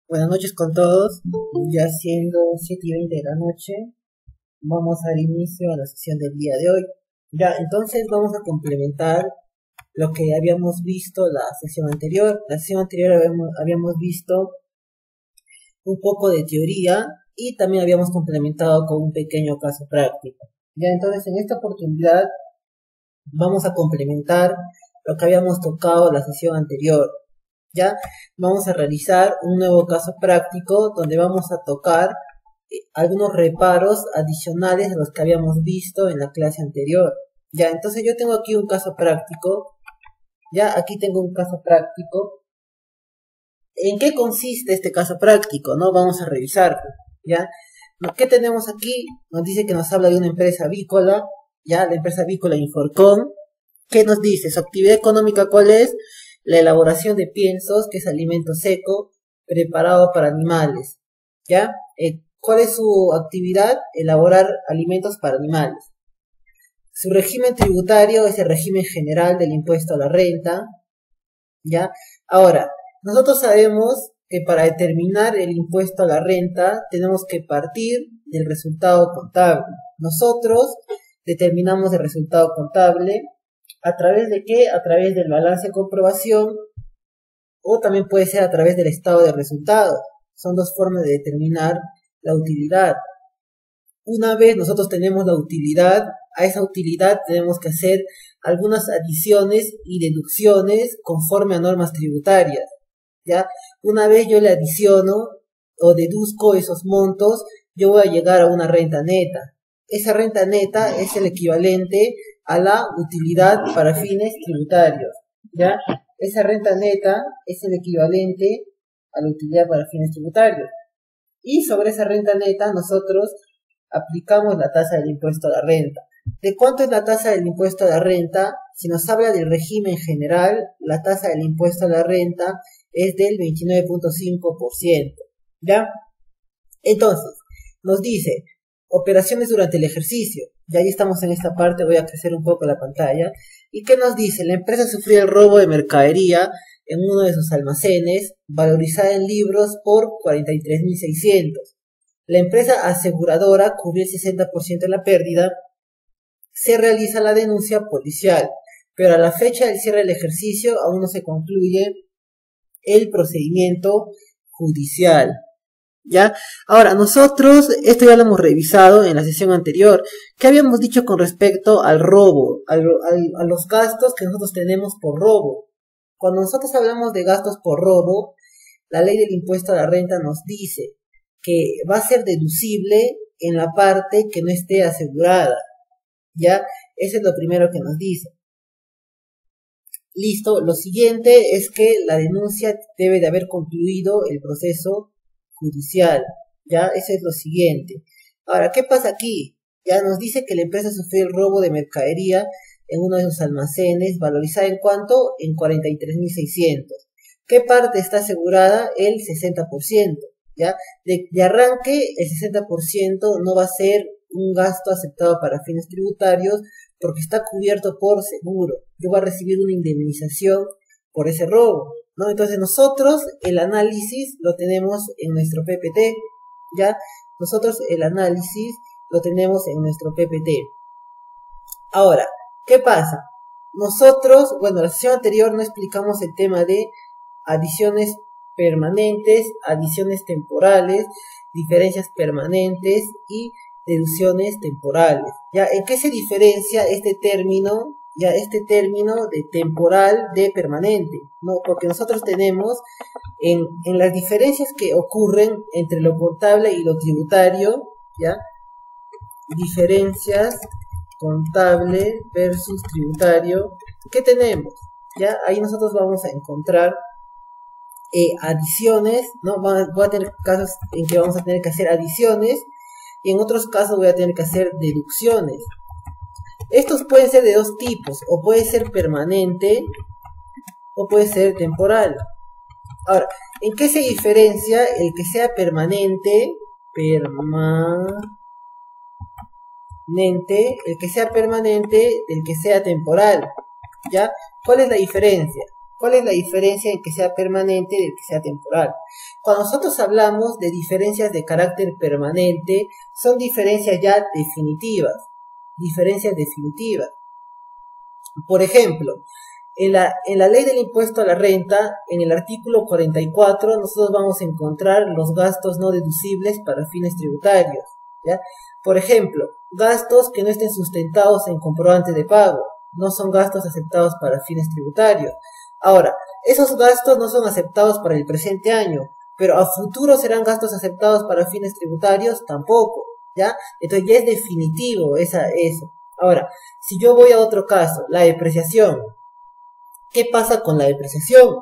Buenas noches con todos, ya siendo 7:20 de la noche, vamos a dar inicio a la sesión del día de hoy. Ya, entonces vamos a complementar lo que habíamos visto la sesión anterior. La sesión anterior habíamos visto un poco de teoría y también habíamos complementado con un pequeño caso práctico. Ya, entonces en esta oportunidad vamos a complementar lo que habíamos tocado la sesión anterior. Ya vamos a realizar un nuevo caso práctico donde vamos a tocar algunos reparos adicionales a los que habíamos visto en la clase anterior. Ya, entonces yo tengo aquí un caso práctico. Ya, aquí tengo un caso práctico. ¿En qué consiste este caso práctico? ¿No? Vamos a revisarlo. Ya, ¿qué tenemos aquí? Nos dice que nos habla de una empresa avícola. Ya, la empresa avícola Inforcon. ¿Qué nos dice? ¿Su actividad económica cuál es? La elaboración de piensos, que es alimento seco, preparado para animales. ¿Ya? ¿Cuál es su actividad? Elaborar alimentos para animales. Su régimen tributario es el régimen general del impuesto a la renta. ¿Ya? Ahora, nosotros sabemos que para determinar el impuesto a la renta tenemos que partir del resultado contable. Nosotros determinamos el resultado contable ¿a través de qué? A través del balance de comprobación o también puede ser a través del estado de resultados. Son dos formas de determinar la utilidad. Una vez nosotros tenemos la utilidad, a esa utilidad tenemos que hacer algunas adiciones y deducciones conforme a normas tributarias. ¿Ya? Una vez yo le adiciono o deduzco esos montos, yo voy a llegar a una renta neta. Esa renta neta es el equivalente a la utilidad para fines tributarios. ¿Ya? Esa renta neta es el equivalente a la utilidad para fines tributarios. Y sobre esa renta neta nosotros aplicamos la tasa del impuesto a la renta. ¿De cuánto es la tasa del impuesto a la renta? Si nos habla del régimen general, la tasa del impuesto a la renta es del 29.5%. ¿Ya? Entonces, nos dice operaciones durante el ejercicio. Ya ahí estamos en esta parte, voy a crecer un poco la pantalla. ¿Y qué nos dice? La empresa sufrió el robo de mercadería en uno de sus almacenes, valorizada en libros por 43.600. La empresa aseguradora cubrió el 60% de la pérdida. Se realiza la denuncia policial, pero a la fecha del cierre del ejercicio aún no se concluye el procedimiento judicial. ¿Ya? Ahora, nosotros, esto ya lo hemos revisado en la sesión anterior. ¿Qué habíamos dicho con respecto al robo? A los gastos que nosotros tenemos por robo. Cuando nosotros hablamos de gastos por robo, la ley del impuesto a la renta nos dice que va a ser deducible en la parte que no esté asegurada. ¿Ya? Eso es lo primero que nos dice. Listo, lo siguiente es que la denuncia debe de haber concluido el proceso judicial. Ya, eso es lo siguiente. Ahora, ¿qué pasa aquí? Ya nos dice que la empresa sufrió el robo de mercadería en uno de sus almacenes, valorizada en cuánto? En 43.600. ¿Qué parte está asegurada? El 60%. ¿Ya? De arranque, el 60% no va a ser un gasto aceptado para fines tributarios porque está cubierto por seguro. Yo voy a recibir una indemnización por ese robo, ¿no? Entonces nosotros el análisis lo tenemos en nuestro PPT, ¿ya? Nosotros el análisis lo tenemos en nuestro PPT. Ahora, ¿qué pasa? Nosotros, bueno, la sesión anterior no explicamos el tema de adiciones permanentes, adiciones temporales, diferencias permanentes y deducciones temporales. ¿Ya? ¿En qué se diferencia este término? Ya, este término de temporal de permanente, ¿no? Porque nosotros tenemos en las diferencias que ocurren entre lo contable y lo tributario, ¿ya? Diferencias contable versus tributario, ¿qué tenemos? ¿Ya? Ahí nosotros vamos a encontrar adiciones, ¿no? Voy a tener casos en que vamos a tener que hacer adiciones y en otros casos voy a tener que hacer deducciones. Estos pueden ser de dos tipos, o puede ser permanente o puede ser temporal. Ahora, ¿en qué se diferencia el que sea permanente, el que sea permanente del que sea temporal? ¿Ya? ¿Cuál es la diferencia? ¿Cuál es la diferencia en que sea permanente y el que sea temporal? Cuando nosotros hablamos de diferencias de carácter permanente, son diferencias ya definitivas. Diferencias definitivas. Por ejemplo, en la ley del impuesto a la renta, en el artículo 44, nosotros vamos a encontrar los gastos no deducibles para fines tributarios, ¿ya? Por ejemplo, gastos que no estén sustentados en comprobante de pago, no son gastos aceptados para fines tributarios. Ahora, esos gastos no son aceptados para el presente año, pero a futuro serán gastos aceptados para fines tributarios, tampoco, ¿ya? Entonces ya es definitivo eso. Ahora, si yo voy a otro caso, la depreciación. ¿Qué pasa con la depreciación?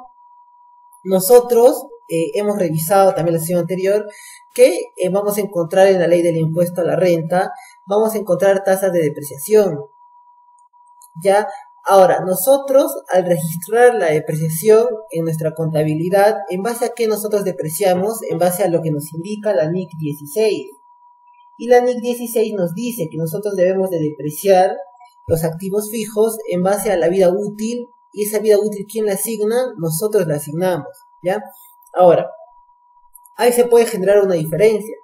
Nosotros hemos revisado también la sesión anterior que vamos a encontrar en la ley del impuesto a la renta, vamos a encontrar tasas de depreciación. ¿Ya? Ahora, nosotros al registrar la depreciación en nuestra contabilidad, ¿en base a qué nosotros depreciamos? En base a lo que nos indica la NIC 16. Y la NIC 16 nos dice que nosotros debemos de depreciar los activos fijos en base a la vida útil, y esa vida útil, ¿quién la asigna? Nosotros la asignamos, ¿ya? Ahora, ahí se puede generar una diferencia,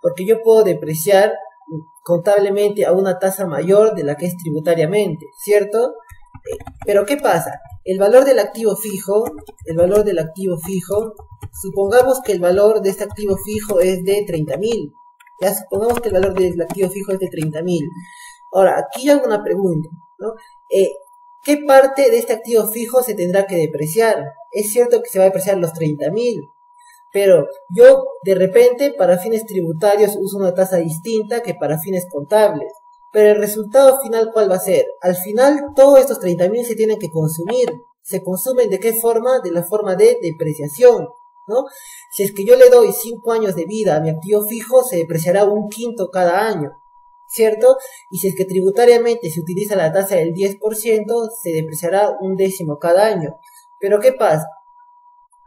porque yo puedo depreciar contablemente a una tasa mayor de la que es tributariamente, ¿cierto? Pero ¿qué pasa? El valor del activo fijo, supongamos que el valor de este activo fijo es de 30.000, ya supongamos que el valor del activo fijo es de 30.000. Ahora, aquí yo hago una pregunta, ¿no? ¿Qué parte de este activo fijo se tendrá que depreciar? Es cierto que se va a depreciar los 30.000, pero yo de repente para fines tributarios uso una tasa distinta que para fines contables. Pero el resultado final, ¿cuál va a ser? Al final todos estos 30.000 se tienen que consumir. ¿Se consumen de qué forma? De la forma de depreciación, ¿no? Si es que yo le doy 5 años de vida a mi activo fijo, se depreciará 1/5 cada año, ¿cierto? Y si es que tributariamente se utiliza la tasa del 10%, se depreciará 1/10 cada año. Pero ¿qué pasa?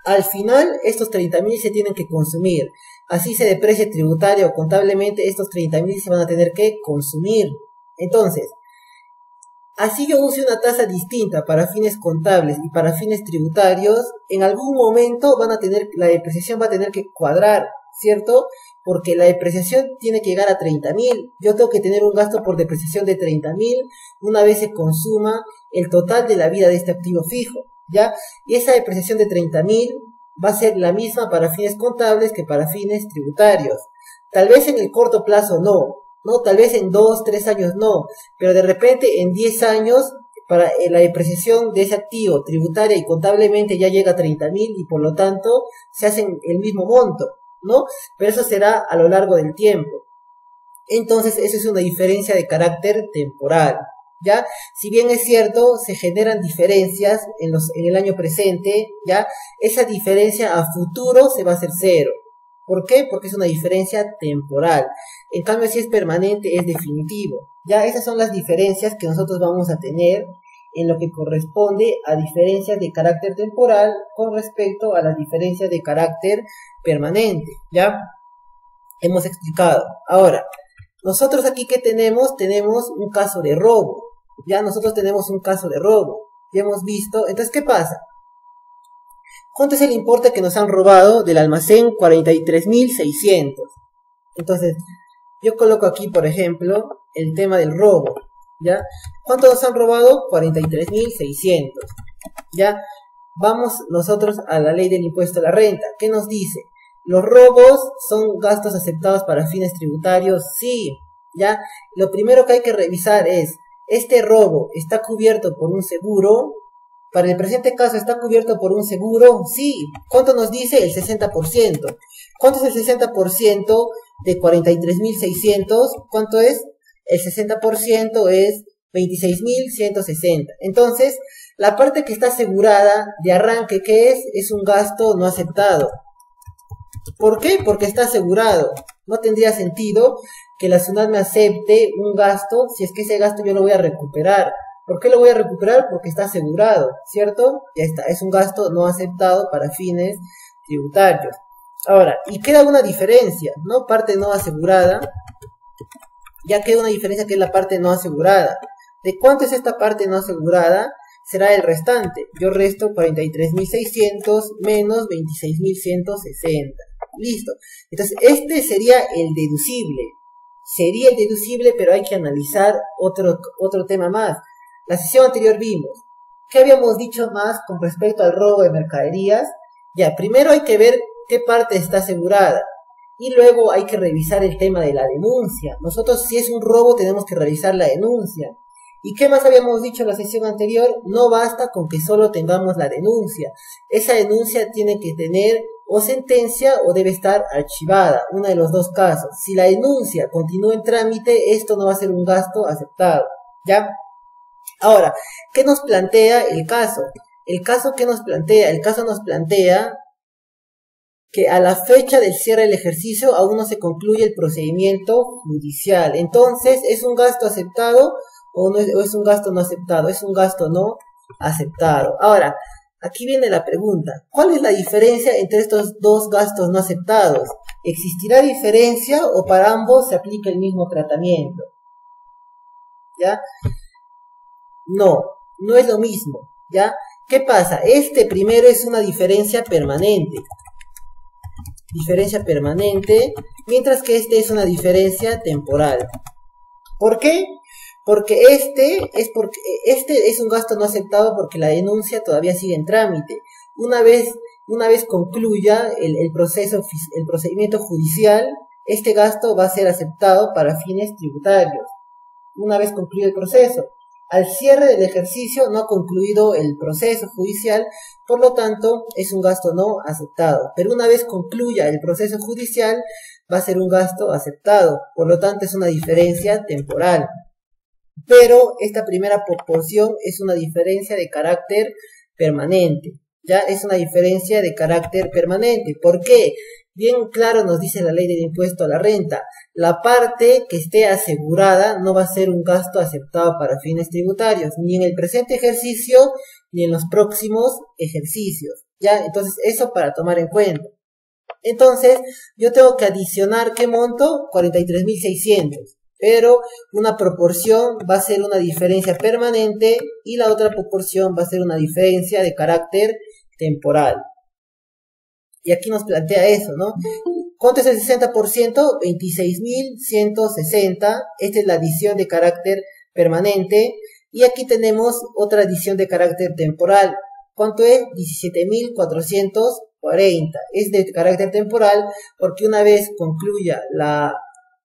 Al final, estos 30.000 se tienen que consumir. Así se deprecie tributaria o contablemente, estos 30.000 se van a tener que consumir. Entonces, así yo use una tasa distinta para fines contables y para fines tributarios, en algún momento la depreciación va a tener que cuadrar, ¿cierto? Porque la depreciación tiene que llegar a 30.000. Yo tengo que tener un gasto por depreciación de 30.000 una vez se consuma el total de la vida de este activo fijo, ¿ya? Y esa depreciación de 30.000 va a ser la misma para fines contables que para fines tributarios. Tal vez en el corto plazo no, tal vez en 2, 3 años no, pero de repente en 10 años para la depreciación de ese activo tributaria y contablemente ya llega a 30.000 y por lo tanto se hacen el mismo monto, ¿no? Pero eso será a lo largo del tiempo. Entonces, eso es una diferencia de carácter temporal, ¿ya? Si bien es cierto, se generan diferencias en el año presente, ¿ya? Esa diferencia a futuro se va a hacer cero. ¿Por qué? Porque es una diferencia temporal. En cambio, si es permanente, es definitivo, ¿ya? Esas son las diferencias que nosotros vamos a tener en lo que corresponde a diferencias de carácter temporal con respecto a las diferencias de carácter permanente, ¿ya? Hemos explicado. Ahora, nosotros aquí ¿qué tenemos? Tenemos un caso de robo, ¿ya? Nosotros tenemos un caso de robo, ya hemos visto. Entonces, ¿qué pasa? ¿Cuánto es el importe que nos han robado del almacén? 43.600. Entonces, yo coloco aquí, por ejemplo, el tema del robo, ¿ya? ¿Cuánto nos han robado? 43.600, ¿ya? Vamos nosotros a la ley del impuesto a la renta. ¿Qué nos dice? ¿Los robos son gastos aceptados para fines tributarios? Sí, ¿ya? Lo primero que hay que revisar es, ¿este robo está cubierto por un seguro? Para el presente caso, ¿está cubierto por un seguro? Sí. ¿Cuánto nos dice? El 60%. ¿Cuánto es el 60% de 43.600? ¿Cuánto es? El 60% es 26.160. Entonces, la parte que está asegurada de arranque, ¿qué es? Es un gasto no aceptado. ¿Por qué? Porque está asegurado. No tendría sentido que la SUNAT me acepte un gasto si es que ese gasto yo lo voy a recuperar. ¿Por qué lo voy a recuperar? Porque está asegurado, ¿cierto? Ya está, es un gasto no aceptado para fines tributarios. Ahora, y queda una diferencia, ¿no? Parte no asegurada. Ya queda una diferencia que es la parte no asegurada. ¿De cuánto es esta parte no asegurada? será el restante. Yo resto 43.600 menos 26.160. Listo. Entonces, este sería el deducible. Sería el deducible, pero hay que analizar otro tema más. La sesión anterior vimos. ¿Qué habíamos dicho más con respecto al robo de mercaderías? Ya, primero hay que ver qué parte está asegurada. Y luego hay que revisar el tema de la denuncia. Nosotros, si es un robo, tenemos que revisar la denuncia. ¿Y qué más habíamos dicho en la sesión anterior? No basta con que solo tengamos la denuncia. Esa denuncia tiene que tener o sentencia o debe estar archivada, uno de los dos casos. Si la denuncia continúa en trámite, esto no va a ser un gasto aceptado, ¿ya? Ahora, ¿qué nos plantea el caso? El caso nos plantea que a la fecha del cierre del ejercicio aún no se concluye el procedimiento judicial. Entonces, ¿es un gasto aceptado o no es, o es un gasto no aceptado? Es un gasto no aceptado. Ahora, aquí viene la pregunta. ¿Cuál es la diferencia entre estos dos gastos no aceptados? ¿Existirá diferencia o para ambos se aplica el mismo tratamiento? ¿Ya? No, no es lo mismo. ¿Ya? ¿Qué pasa? Este primero es una diferencia permanente. Diferencia permanente, mientras que este es una diferencia temporal. ¿Por qué? Porque este es un gasto no aceptado porque la denuncia todavía sigue en trámite. Una vez concluya el procedimiento judicial, este gasto va a ser aceptado para fines tributarios. Una vez concluido el proceso. Al cierre del ejercicio no ha concluido el proceso judicial, por lo tanto es un gasto no aceptado. Pero una vez concluya el proceso judicial va a ser un gasto aceptado, por lo tanto es una diferencia temporal. Pero esta primera proporción es una diferencia de carácter permanente. Ya es una diferencia de carácter permanente. ¿Por qué? Bien claro nos dice la ley del impuesto a la renta. La parte que esté asegurada no va a ser un gasto aceptado para fines tributarios, ni en el presente ejercicio, ni en los próximos ejercicios. ¿Ya? Entonces, eso para tomar en cuenta. Entonces, yo tengo que adicionar, ¿qué monto? 43.600. Pero una proporción va a ser una diferencia permanente y la otra proporción va a ser una diferencia de carácter temporal. Y aquí nos plantea eso, ¿no? ¿Cuánto es el 60%? 26.160. Esta es la adición de carácter permanente. Y aquí tenemos otra adición de carácter temporal. ¿Cuánto es? 17.440. Es de carácter temporal porque una vez concluya la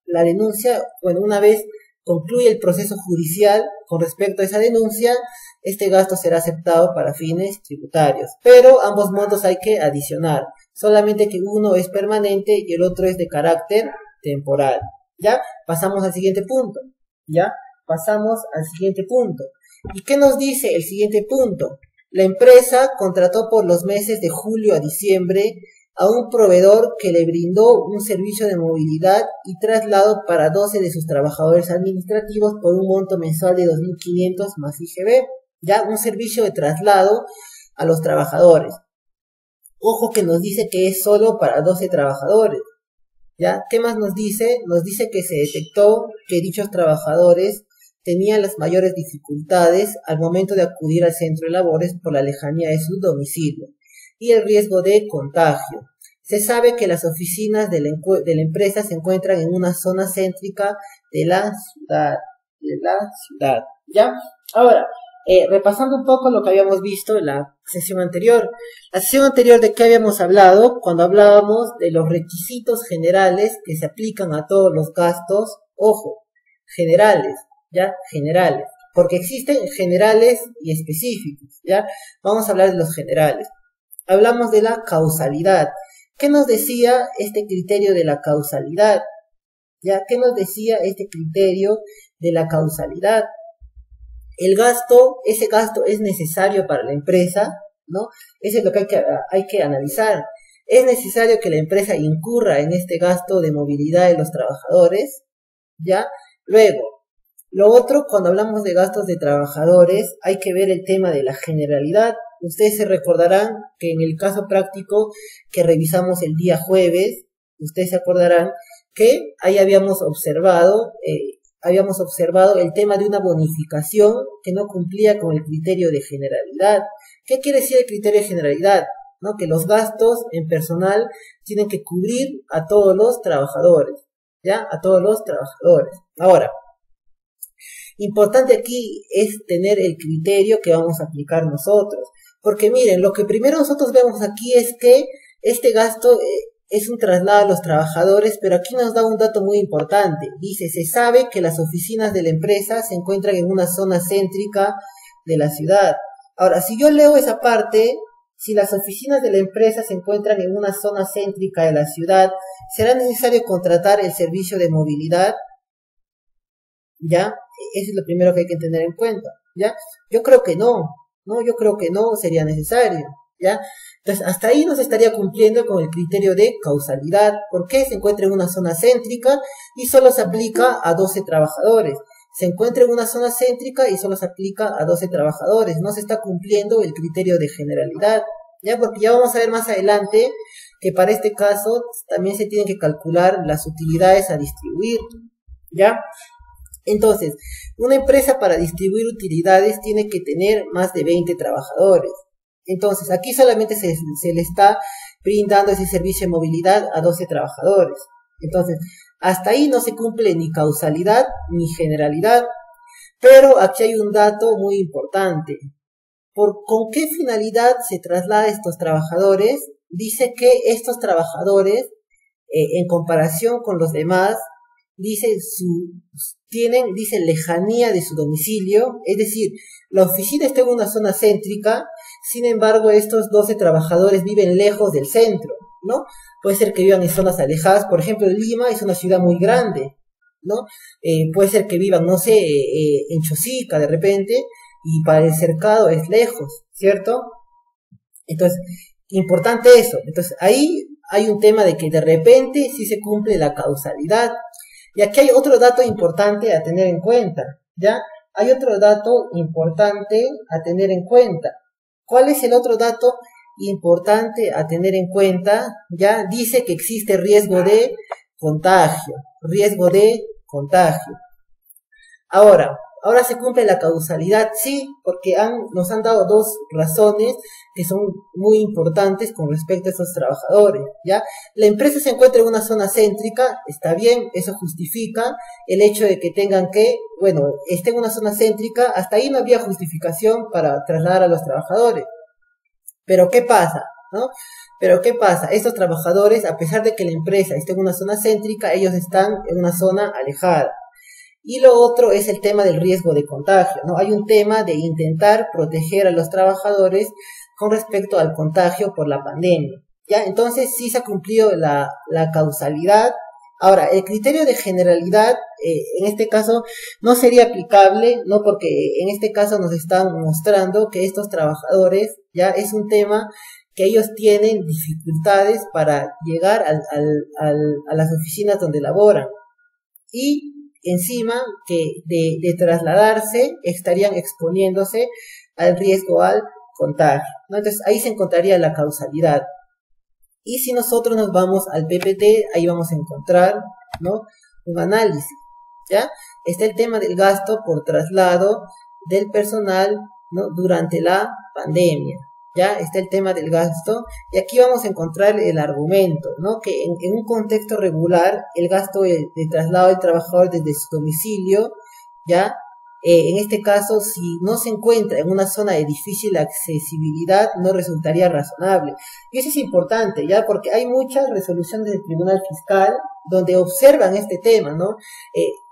denuncia, bueno, una vez concluye el proceso judicial con respecto a esa denuncia, este gasto será aceptado para fines tributarios. Pero ambos montos hay que adicionar. Solamente que uno es permanente y el otro es de carácter temporal. ¿Ya? Pasamos al siguiente punto. ¿Ya? Pasamos al siguiente punto. ¿Y qué nos dice el siguiente punto? La empresa contrató por los meses de julio a diciembre a un proveedor que le brindó un servicio de movilidad y traslado para 12 de sus trabajadores administrativos por un monto mensual de 2.500 más IGB. ¿Ya? Un servicio de traslado a los trabajadores. Ojo que nos dice que es solo para 12 trabajadores. ¿Ya? ¿Qué más nos dice? Nos dice que se detectó que dichos trabajadores tenían las mayores dificultades al momento de acudir al centro de labores por la lejanía de su domicilio y el riesgo de contagio. Se sabe que las oficinas de la empresa se encuentran en una zona céntrica de la ciudad. ¿Ya? Ahora, repasando un poco lo que habíamos visto en la sesión anterior. La sesión anterior, ¿de qué habíamos hablado? Cuando hablábamos de los requisitos generales que se aplican a todos los gastos, ojo, generales, ¿ya? Generales, porque existen generales y específicos, ¿ya? Vamos a hablar de los generales. Hablamos de la causalidad. ¿Qué nos decía este criterio de la causalidad? ¿Ya? ¿Qué nos decía este criterio de la causalidad? El gasto, ese gasto es necesario para la empresa, ¿no? Eso es lo que hay que analizar. ¿Es necesario que la empresa incurra en este gasto de movilidad de los trabajadores? ¿Ya? Luego, lo otro, cuando hablamos de gastos de trabajadores, hay que ver el tema de la generalidad. Ustedes se recordarán que en el caso práctico que revisamos el día jueves, ustedes se acordarán que ahí habíamos observado habíamos observado el tema de una bonificación que no cumplía con el criterio de generalidad. ¿Qué quiere decir el criterio de generalidad? ¿No? Que los gastos en personal tienen que cubrir a todos los trabajadores, ¿ya? A todos los trabajadores. Ahora, importante aquí es tener el criterio que vamos a aplicar nosotros. Porque miren, lo que primero nosotros vemos aquí es que este gasto es un traslado a los trabajadores, pero aquí nos da un dato muy importante. Dice, se sabe que las oficinas de la empresa se encuentran en una zona céntrica de la ciudad. Ahora, si yo leo esa parte, si las oficinas de la empresa se encuentran en una zona céntrica de la ciudad, ¿será necesario contratar el servicio de movilidad? ¿Ya? Eso es lo primero que hay que tener en cuenta, ¿ya? Yo creo que no, yo creo que no sería necesario, ¿ya? Entonces, hasta ahí nos estaría cumpliendo con el criterio de causalidad, porque se encuentra en una zona céntrica y solo se aplica a 12 trabajadores. Se encuentra en una zona céntrica y solo se aplica a 12 trabajadores. No se está cumpliendo el criterio de generalidad, ¿ya? Porque ya vamos a ver más adelante que para este caso también se tienen que calcular las utilidades a distribuir, ¿ya? Entonces, una empresa para distribuir utilidades tiene que tener más de 20 trabajadores. Entonces, aquí solamente se le está brindando ese servicio de movilidad a 12 trabajadores. Entonces, hasta ahí no se cumple ni causalidad ni generalidad. Pero aquí hay un dato muy importante. ¿Con qué finalidad se traslada a estos trabajadores? Dice que estos trabajadores, en comparación con los demás, tienen lejanía de su domicilio, es decir, la oficina está en una zona céntrica, sin embargo estos 12 trabajadores viven lejos del centro, ¿no? Puede ser que vivan en zonas alejadas, por ejemplo Lima es una ciudad muy grande, ¿no? Puede ser que vivan, no sé, en Chosica de repente, y para el cercado es lejos, ¿cierto? Entonces, importante eso. Entonces, ahí hay un tema de que de repente sí se cumple la causalidad. Y aquí hay otro dato importante a tener en cuenta, ¿ya? Hay otro dato importante a tener en cuenta. ¿Cuál es el otro dato importante a tener en cuenta? Ya dice que existe riesgo de contagio, Ahora se cumple la causalidad, sí, porque nos han dado dos razones que son muy importantes con respecto a esos trabajadores, ¿ya? La empresa se encuentra en una zona céntrica, está bien, eso justifica el hecho de que esté en una zona céntrica, hasta ahí no había justificación para trasladar a los trabajadores. Pero ¿qué pasa? ¿No? Pero ¿qué pasa? Estos trabajadores, a pesar de que la empresa esté en una zona céntrica, ellos están en una zona alejada. Y lo otro es el tema del riesgo de contagio, ¿no? Hay un tema de intentar proteger a los trabajadores con respecto al contagio por la pandemia, ¿ya? Entonces sí se ha cumplido la causalidad. Ahora, el criterio de generalidad, en este caso, no sería aplicable, ¿no? Porque en este caso nos están mostrando que estos trabajadores, ya es un tema que ellos tienen dificultades para llegar a las oficinas donde laboran. Y encima que de trasladarse estarían exponiéndose al riesgo al contagio, ¿no? Entonces ahí se encontraría la causalidad. Y si nosotros nos vamos al PPT, ahí vamos a encontrar, ¿no? Un análisis, ¿ya? Está el tema del gasto por traslado del personal, ¿no? Durante la pandemia. Ya está el tema del gasto, y aquí vamos a encontrar el argumento, ¿no? Que en un contexto regular, el gasto de traslado del trabajador desde su domicilio, ya, en este caso, si no se encuentra en una zona de difícil accesibilidad, no resultaría razonable. Y eso es importante, ya, porque hay muchas resoluciones del Tribunal Fiscal donde observan este tema, ¿no?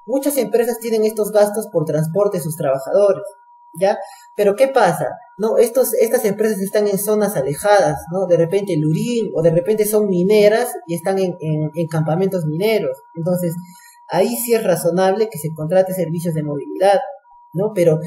Muchas empresas tienen estos gastos por transporte de sus trabajadores, ¿ya? Pero ¿qué pasa? No, estas empresas están en zonas alejadas, ¿no? De repente Lurín, o de repente son mineras y están en campamentos mineros. Entonces, ahí sí es razonable que se contrate servicios de movilidad, ¿no? Pero,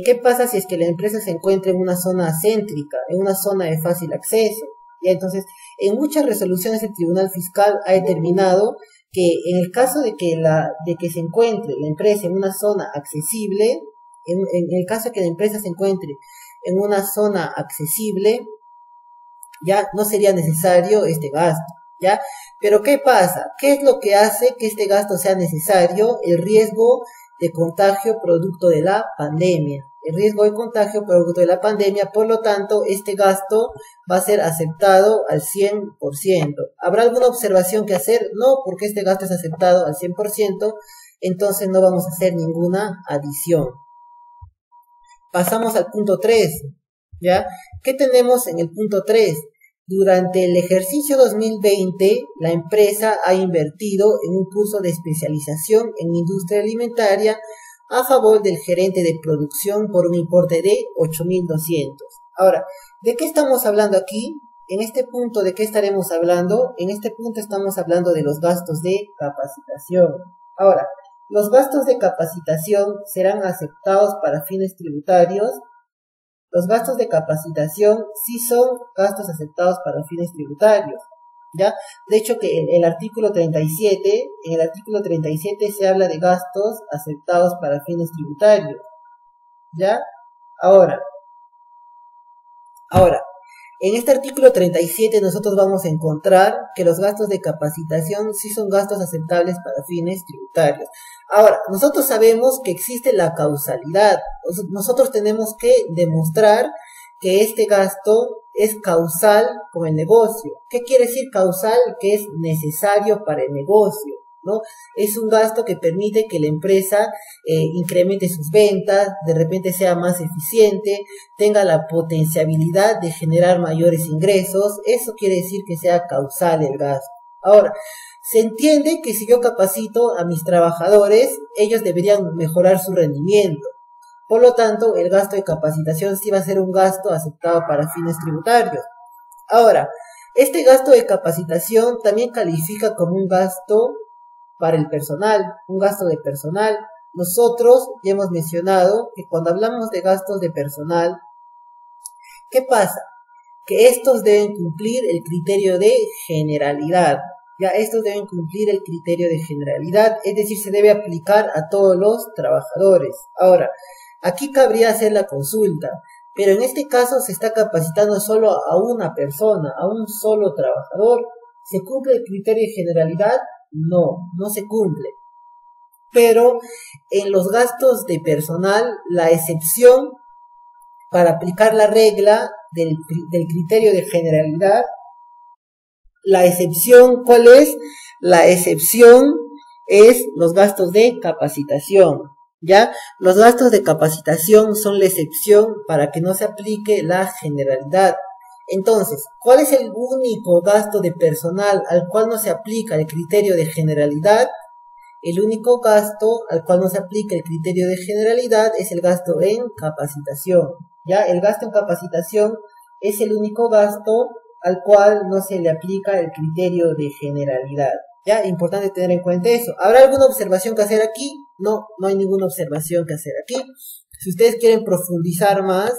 ¿qué pasa si es que la empresa se encuentra en una zona céntrica, en una zona de fácil acceso? Y entonces, en muchas resoluciones el Tribunal Fiscal ha determinado que en el caso de que se encuentre la empresa en una zona accesible, en el caso de que la empresa se encuentre en una zona accesible, ya no sería necesario este gasto, ¿ya? Pero ¿qué pasa? ¿Qué es lo que hace que este gasto sea necesario? El riesgo de contagio producto de la pandemia. El riesgo de contagio producto de la pandemia, por lo tanto, este gasto va a ser aceptado al 100%. ¿Habrá alguna observación que hacer? No, porque este gasto es aceptado al 100%, entonces no vamos a hacer ninguna adición. Pasamos al punto 3, ¿ya? ¿Qué tenemos en el punto 3? Durante el ejercicio 2020, la empresa ha invertido en un curso de especialización en industria alimentaria a favor del gerente de producción por un importe de 8.200. Ahora, ¿de qué estamos hablando aquí? En este punto, ¿de qué estaremos hablando? En este punto estamos hablando de los gastos de capacitación. Ahora, los gastos de capacitación serán aceptados para fines tributarios. Los gastos de capacitación sí son gastos aceptados para fines tributarios, ¿ya? De hecho, que en el artículo 37, se habla de gastos aceptados para fines tributarios, ¿ya? Ahora, en este artículo 37 nosotros vamos a encontrar que los gastos de capacitación sí son gastos aceptables para fines tributarios. Ahora, nosotros sabemos que existe la causalidad. Nosotros tenemos que demostrar que este gasto es causal con el negocio. ¿Qué quiere decir causal? Que es necesario para el negocio, ¿no? Es un gasto que permite que la empresa incremente sus ventas, de repente sea más eficiente, tenga la potencialidad de generar mayores ingresos. Eso quiere decir que sea causal el gasto. Ahora, se entiende que si yo capacito a mis trabajadores, ellos deberían mejorar su rendimiento. Por lo tanto, el gasto de capacitación sí va a ser un gasto aceptado para fines tributarios. Ahora, este gasto de capacitación también califica como un gasto para el personal, un gasto de personal. Nosotros ya hemos mencionado que cuando hablamos de gastos de personal, ¿qué pasa? Que estos deben cumplir el criterio de generalidad. Ya estos deben cumplir el criterio de generalidad, es decir, se debe aplicar a todos los trabajadores. Ahora, aquí cabría hacer la consulta, pero en este caso se está capacitando solo a una persona, a un solo trabajador. ¿Se cumple el criterio de generalidad? No se cumple. Pero en los gastos de personal, la excepción para aplicar la regla del criterio de generalidad, la excepción, ¿cuál es? La excepción es los gastos de capacitación, ¿ya? Los gastos de capacitación son la excepción para que no se aplique la generalidad. Entonces, ¿cuál es el único gasto de personal al cual no se aplica el criterio de generalidad? El único gasto al cual no se aplica el criterio de generalidad es el gasto en capacitación. ¿Ya? El gasto en capacitación es el único gasto al cual no se le aplica el criterio de generalidad. ¿Ya? Importante tener en cuenta eso. ¿Habrá alguna observación que hacer aquí? No hay ninguna observación que hacer aquí. Si ustedes quieren profundizar más,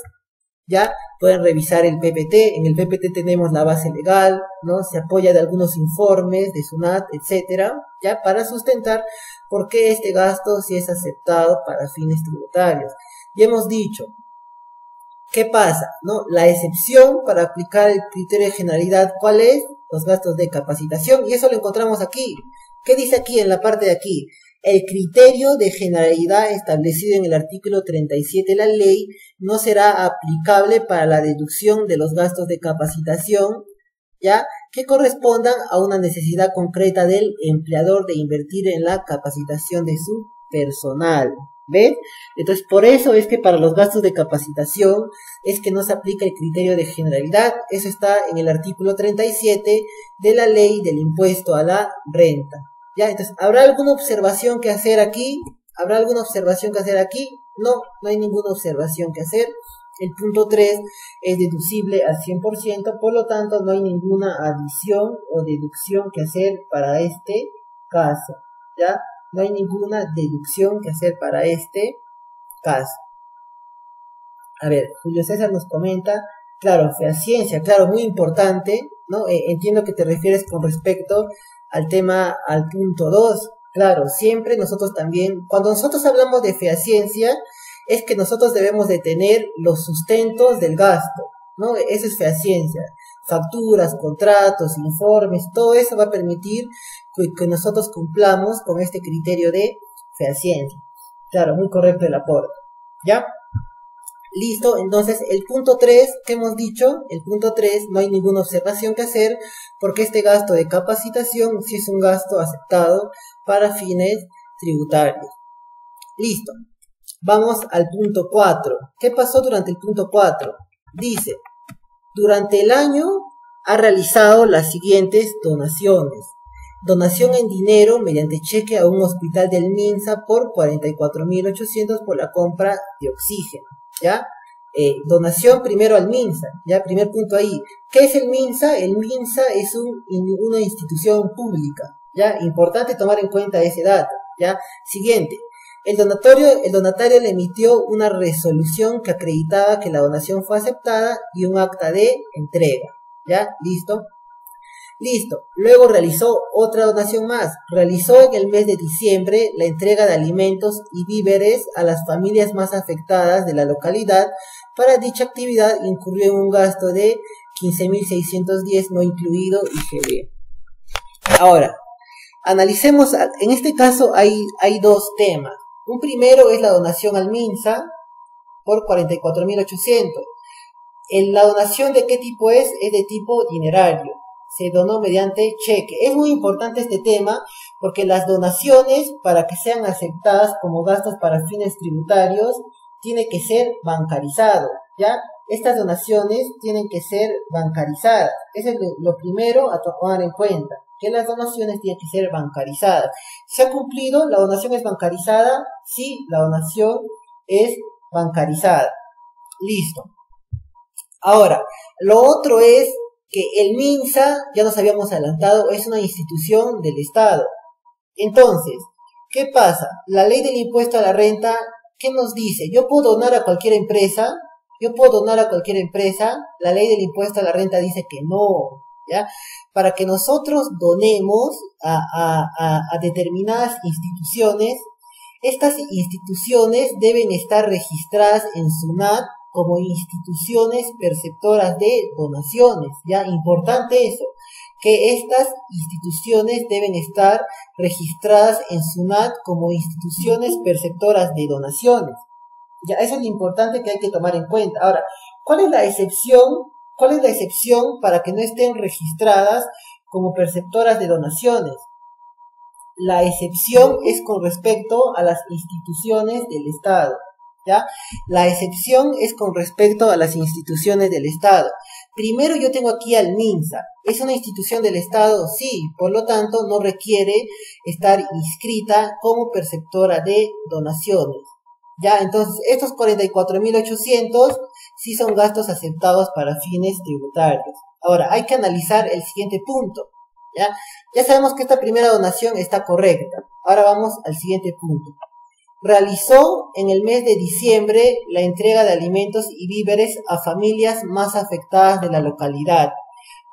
ya pueden revisar el PPT. En el PPT tenemos la base legal, ¿no? Se apoya de algunos informes de SUNAT, etcétera, ya para sustentar por qué este gasto sí es aceptado para fines tributarios. Ya hemos dicho, ¿qué pasa? ¿No? La excepción para aplicar el criterio de generalidad, ¿cuál es? Los gastos de capacitación, y eso lo encontramos aquí. ¿Qué dice aquí en la parte de aquí? El criterio de generalidad establecido en el artículo 37 de la ley no será aplicable para la deducción de los gastos de capacitación, ¿ya? Que correspondan a una necesidad concreta del empleador de invertir en la capacitación de su personal. ¿Ven? Entonces, por eso es que para los gastos de capacitación es que no se aplica el criterio de generalidad. Eso está en el artículo 37 de la ley del impuesto a la renta. ¿Ya? Entonces, ¿habrá alguna observación que hacer aquí? ¿Habrá alguna observación que hacer aquí? No hay ninguna observación que hacer. El punto 3 es deducible al 100%, por lo tanto no hay ninguna adición o deducción que hacer para este caso. ¿Ya? No hay ninguna deducción que hacer para este caso. A ver, Julio César nos comenta, claro, fehaciencia, claro, muy importante, ¿no? Entiendo que te refieres con respecto al tema, al punto 2. Claro, siempre nosotros también, cuando nosotros hablamos de fehaciencia, es que nosotros debemos de tener los sustentos del gasto, ¿no? Eso es fehaciencia. Facturas, contratos, informes, todo eso va a permitir que nosotros cumplamos con este criterio de fehaciencia. Claro, muy correcto el aporte. ¿Ya? Listo, entonces el punto 3 que hemos dicho, el punto 3 no hay ninguna observación que hacer porque este gasto de capacitación sí es un gasto aceptado para fines tributarios. Listo, vamos al punto 4. ¿Qué pasó durante el punto 4? Dice, durante el año ha realizado las siguientes donaciones. Donación en dinero mediante cheque a un hospital del MINSA por 44.800 por la compra de oxígeno. ¿Ya? Donación primero al MINSA, ya, primer punto ahí. ¿Qué es el MINSA? El MINSA es una institución pública, ya, importante tomar en cuenta ese dato, ya. Siguiente, el donatario le emitió una resolución que acreditaba que la donación fue aceptada y un acta de entrega, ya, listo. Listo, luego realizó otra donación más. Realizó en el mes de diciembre la entrega de alimentos y víveres a las familias más afectadas de la localidad. Para dicha actividad incurrió en un gasto de 15.610 no incluido IGB. Ahora, analicemos, en este caso hay dos temas. Un primero es la donación al MINSA por 44.800. ¿La donación de qué tipo es? Es de tipo dinerario. Se donó mediante cheque. Es muy importante este tema porque las donaciones, para que sean aceptadas como gastos para fines tributarios, tiene que ser bancarizado, ¿ya? Estas donaciones tienen que ser bancarizadas. Eso es lo primero a tomar en cuenta, que las donaciones tienen que ser bancarizadas. ¿Se ha cumplido? ¿La donación es bancarizada? Sí, la donación es bancarizada. Listo. Ahora, lo otro es que el MINSA, ya nos habíamos adelantado, es una institución del Estado. Entonces, ¿qué pasa? La ley del impuesto a la renta, ¿qué nos dice? Yo puedo donar a cualquier empresa, la ley del impuesto a la renta dice que no, ¿ya? Para que nosotros donemos a determinadas instituciones, estas instituciones deben estar registradas en SUNAT como instituciones perceptoras de donaciones, ya, importante eso, que estas instituciones deben estar registradas en SUNAT como instituciones perceptoras de donaciones, ya, eso es lo importante que hay que tomar en cuenta. Ahora, ¿cuál es la excepción? ¿Cuál es la excepción para que no estén registradas como perceptoras de donaciones? La excepción es con respecto a las instituciones del Estado. ¿Ya? La excepción es con respecto a las instituciones del Estado. Primero yo tengo aquí al MINSA. ¿Es una institución del Estado? Sí, por lo tanto no requiere estar inscrita como perceptora de donaciones. ¿Ya? Entonces estos 44.800 sí son gastos aceptados para fines tributarios. Ahora hay que analizar el siguiente punto. ¿Ya? Ya sabemos que esta primera donación está correcta. Ahora vamos al siguiente punto. Realizó en el mes de diciembre la entrega de alimentos y víveres a familias más afectadas de la localidad.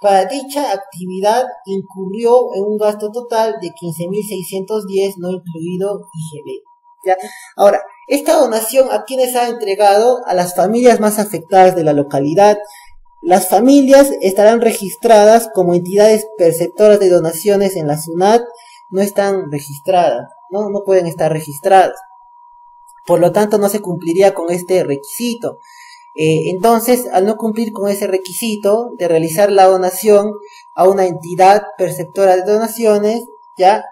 Para dicha actividad incurrió en un gasto total de 15.610 no incluido IGB. ¿Ya? Ahora, esta donación a quienes ha entregado, a las familias más afectadas de la localidad. Las familias estarán registradas como entidades perceptoras de donaciones en la SUNAT, no están registradas, no pueden estar registradas. Por lo tanto, no se cumpliría con este requisito. Entonces, al no cumplir con ese requisito de realizar la donación a una entidad perceptora de donaciones, ya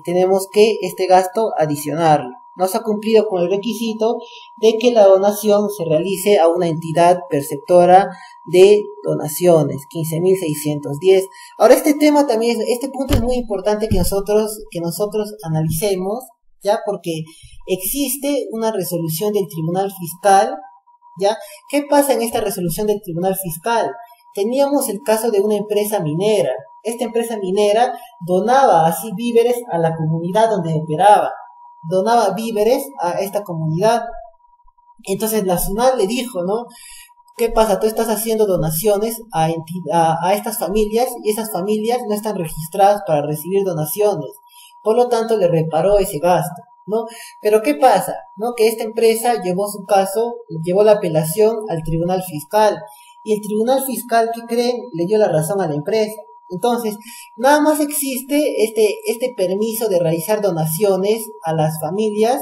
tenemos que este gasto adicionarlo. No se ha cumplido con el requisito de que la donación se realice a una entidad perceptora de donaciones, 15.610. Ahora este tema también, este punto es muy importante que nosotros analicemos, ya, porque existe una resolución del Tribunal Fiscal, ya. ¿Qué pasa en esta resolución del Tribunal Fiscal? Teníamos el caso de una empresa minera. Esta empresa minera donaba así víveres a la comunidad donde operaba. Donaba víveres a esta comunidad. Entonces la SUNAT le dijo, ¿no? ¿Qué pasa? Tú estás haciendo donaciones a estas familias y esas familias no están registradas para recibir donaciones. Por lo tanto, le reparó ese gasto, ¿no? Pero ¿qué pasa? ¿No? Que esta empresa llevó su caso, llevó la apelación al Tribunal Fiscal. Y el Tribunal Fiscal, ¿qué creen? Le dio la razón a la empresa. Entonces, nada más existe este permiso de realizar donaciones a las familias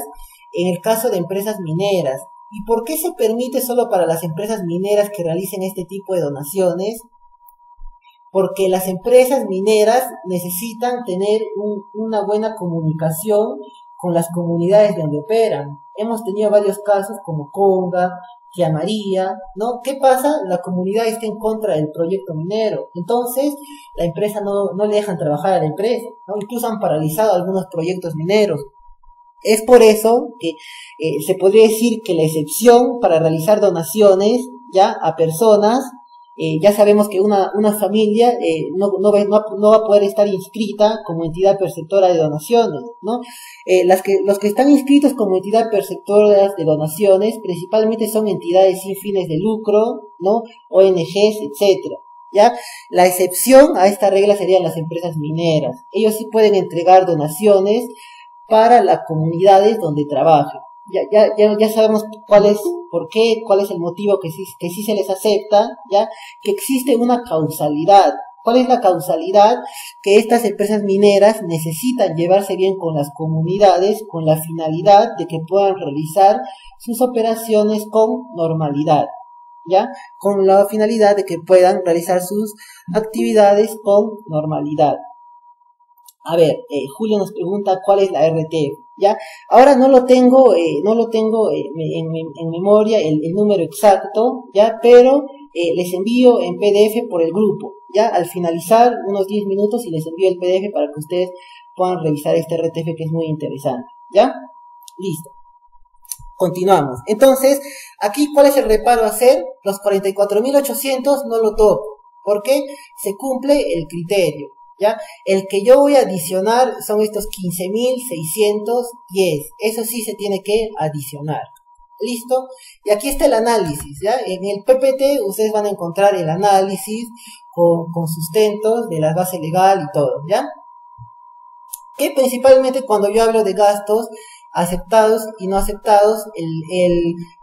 en el caso de empresas mineras. ¿Y por qué se permite solo para las empresas mineras que realicen este tipo de donaciones? Porque las empresas mineras necesitan tener una buena comunicación con las comunidades donde operan. Hemos tenido varios casos como Conga, Tía María, ¿no? ¿Qué pasa? La comunidad está en contra del proyecto minero. Entonces, la empresa no le dejan trabajar a la empresa, ¿no? Incluso han paralizado algunos proyectos mineros. Es por eso que se podría decir que la excepción para realizar donaciones ya a personas, ya sabemos que una familia no va a poder estar inscrita como entidad perceptora de donaciones, ¿no? Los que están inscritos como entidad perceptora de donaciones principalmente son entidades sin fines de lucro, ¿no? ONGs, etcétera. ¿Ya? La excepción a esta regla serían las empresas mineras. Ellos sí pueden entregar donaciones para las comunidades donde trabajan. Ya sabemos cuál es el motivo que sí se les acepta, ya, que existe una causalidad. ¿Cuál es la causalidad? Que estas empresas mineras necesitan llevarse bien con las comunidades con la finalidad de que puedan realizar sus operaciones con normalidad, ya, con la finalidad de que puedan realizar sus actividades con normalidad. A ver, Julio nos pregunta cuál es la RT, ¿ya? Ahora no lo tengo en memoria el número exacto, ¿ya? Pero les envío en PDF por el grupo, ¿ya? Al finalizar unos 10 minutos y les envío el PDF para que ustedes puedan revisar este RTF que es muy interesante, ¿ya? Listo. Continuamos. Entonces, aquí, ¿cuál es el reparo a hacer? Los 44.800 no lo toco, porque se cumple el criterio. ¿Ya? El que yo voy a adicionar son estos 15.610. Eso sí se tiene que adicionar. ¿Listo? Y aquí está el análisis, ¿ya? En el PPT ustedes van a encontrar el análisis con sustentos de la base legal y todo, ¿ya? Que principalmente cuando yo hablo de gastos aceptados y no aceptados,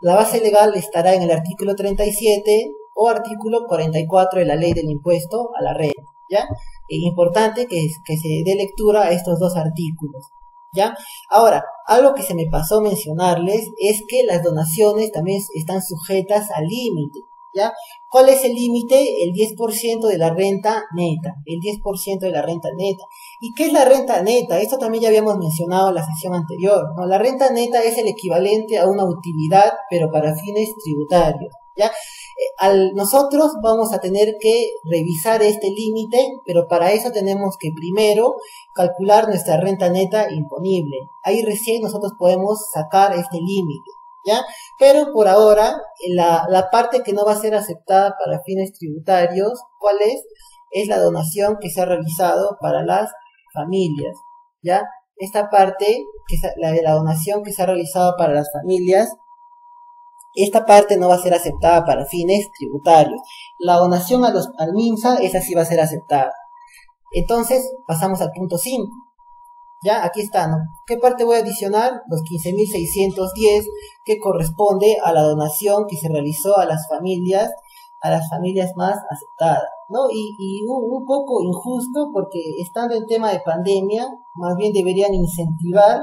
la base legal estará en el artículo 37 o artículo 44 de la ley del impuesto a la renta, ¿ya? Es importante que se dé lectura a estos dos artículos, ¿ya? Ahora, algo que se me pasó mencionarles es que las donaciones también están sujetas al límite, ¿ya? ¿Cuál es el límite? El 10% de la renta neta, el 10% de la renta neta. ¿Y qué es la renta neta? Esto también ya habíamos mencionado en la sesión anterior, ¿no? La renta neta es el equivalente a una utilidad, pero para fines tributarios, ¿ya? Nosotros vamos a tener que revisar este límite, pero para eso tenemos que primero calcular nuestra renta neta imponible. Ahí recién nosotros podemos sacar este límite, ¿ya? Pero por ahora, la parte que no va a ser aceptada para fines tributarios, ¿cuál es? Es la donación que se ha realizado para las familias, ¿ya? Esta parte, la de la donación que se ha realizado para las familias, esta parte no va a ser aceptada para fines tributarios. La donación al MINSA, esa sí va a ser aceptada. Entonces, pasamos al punto 5. Ya, aquí está, ¿no? ¿Qué parte voy a adicionar? Los 15.610, que corresponde a la donación que se realizó a las familias más aceptadas, ¿no? Y un poco injusto, porque estando en tema de pandemia, más bien deberían incentivar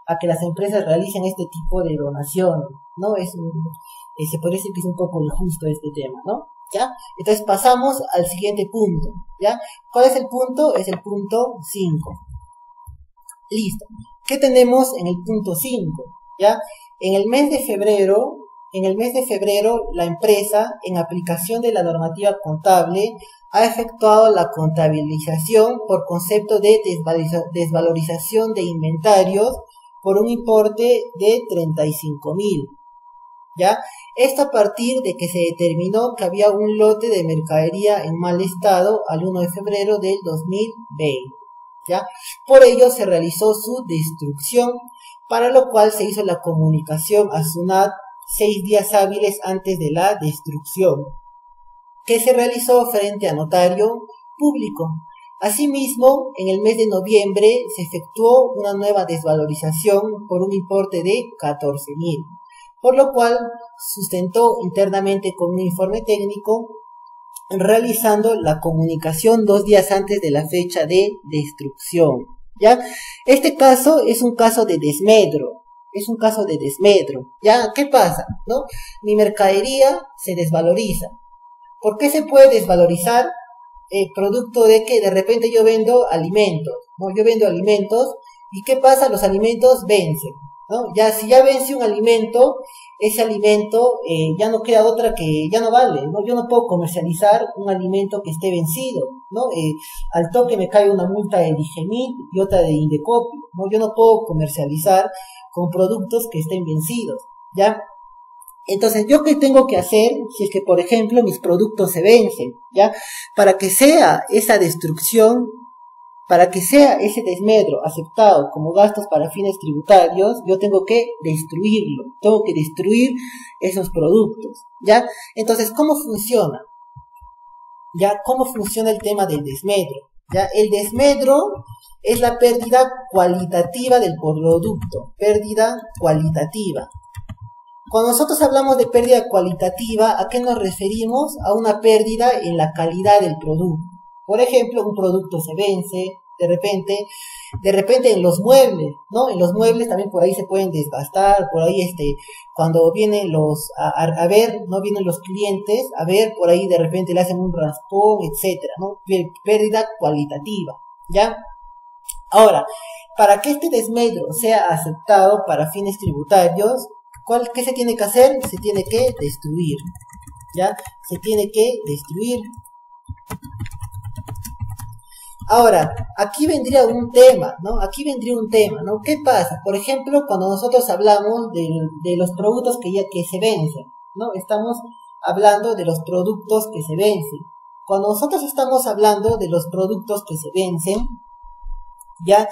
a que las empresas realicen este tipo de donaciones, ¿no? Se puede decir que es un poco injusto este tema, ¿no? ¿Ya? Entonces pasamos al siguiente punto, ¿ya? ¿Cuál es el punto? Es el punto 5. Listo. ¿Qué tenemos en el punto 5? ¿Ya? En el mes de febrero, la empresa, en aplicación de la normativa contable, ha efectuado la contabilización por concepto de desvalorización de inventarios por un importe de 35.000, ¿ya? Esto a partir de que se determinó que había un lote de mercadería en mal estado al 1 de febrero del 2020, ¿ya? Por ello se realizó su destrucción, para lo cual se hizo la comunicación a SUNAT 6 días hábiles antes de la destrucción, que se realizó frente a notario público. Asimismo, en el mes de noviembre se efectuó una nueva desvalorización por un importe de 14.000, por lo cual sustentó internamente con un informe técnico, realizando la comunicación 2 días antes de la fecha de destrucción, ¿ya? Este caso es un caso de desmedro. es un caso de desmedro. ¿Ya? ¿Qué pasa? ¿No? Mi mercadería se desvaloriza. ¿Por qué se puede desvalorizar? Producto de que de repente yo vendo alimentos, ¿no? Yo vendo alimentos, ¿y qué pasa? Los alimentos vencen, ¿no? Ya, si ya vence un alimento, ese alimento ya no queda otra que, ya no vale, ¿no? Yo no puedo comercializar un alimento que esté vencido, ¿no? Al toque me cae una multa de Digemit y otra de Indecopi, ¿no? Yo no puedo comercializar con productos que estén vencidos, ¿ya? Entonces, ¿yo qué tengo que hacer si es que, por ejemplo, mis productos se vencen? ¿Ya? Para que sea esa destrucción, para que sea ese desmedro aceptado como gastos para fines tributarios, yo tengo que destruirlo, tengo que destruir esos productos, ¿ya? Entonces, ¿cómo funciona? ¿Ya? ¿Cómo funciona el tema del desmedro? ¿Ya? El desmedro es la pérdida cualitativa del producto, pérdida cualitativa. Cuando nosotros hablamos de pérdida cualitativa, ¿a qué nos referimos? A una pérdida en la calidad del producto. Por ejemplo, un producto se vence, de repente en los muebles, ¿no? En los muebles también por ahí se pueden desgastar, por ahí cuando vienen a ver, no vienen los clientes, a ver, por ahí de repente le hacen un raspón, etcétera, ¿no? Pérdida cualitativa, ¿ya? Ahora, para que este desmedro sea aceptado para fines tributarios, ¿qué se tiene que hacer? Se tiene que destruir, ¿ya? Se tiene que destruir. Ahora, aquí vendría un tema, ¿no? Aquí vendría un tema, ¿no? ¿Qué pasa? Por ejemplo, cuando nosotros hablamos de los productos que se vencen, ¿no? Estamos hablando de los productos que se vencen. Cuando nosotros estamos hablando de los productos que se vencen, ¿ya?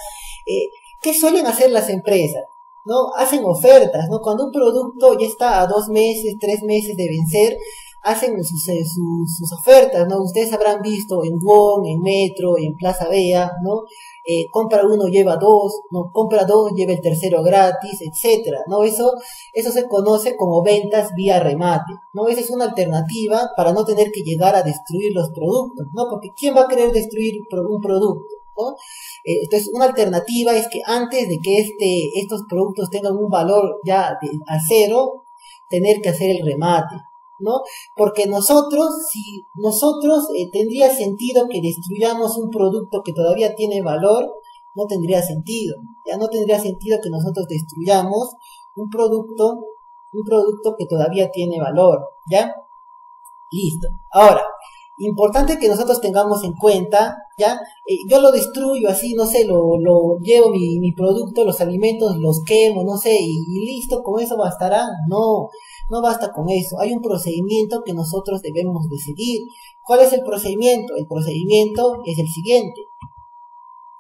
¿Qué suelen hacer las empresas? ¿No? Hacen ofertas, ¿no? Cuando un producto ya está a 2 meses, 3 meses de vencer, hacen sus ofertas, ¿no? Ustedes habrán visto en WOM, en Metro, en Plaza Vea, ¿no? Compra uno, lleva dos, ¿no? Compra dos, lleva el tercero gratis, etcétera, ¿no? Eso se conoce como ventas vía remate, ¿no? Esa es una alternativa para no tener que llegar a destruir los productos, ¿no? Porque ¿quién va a querer destruir un producto? ¿No? Entonces, una alternativa es que antes de que estos productos tengan un valor ya a cero, tener que hacer el remate, ¿no? Porque tendría sentido que destruyamos un producto que todavía tiene valor, no tendría sentido, ya no tendría sentido que nosotros destruyamos un producto que todavía tiene valor, ¿ya? Listo. Ahora, importante que nosotros tengamos en cuenta, ¿ya? Yo lo destruyo así, no sé, lo llevo mi producto, los alimentos, los quemo, no sé, y listo, con eso bastará. No basta con eso. Hay un procedimiento que nosotros debemos de seguir. ¿Cuál es el procedimiento? El procedimiento es el siguiente.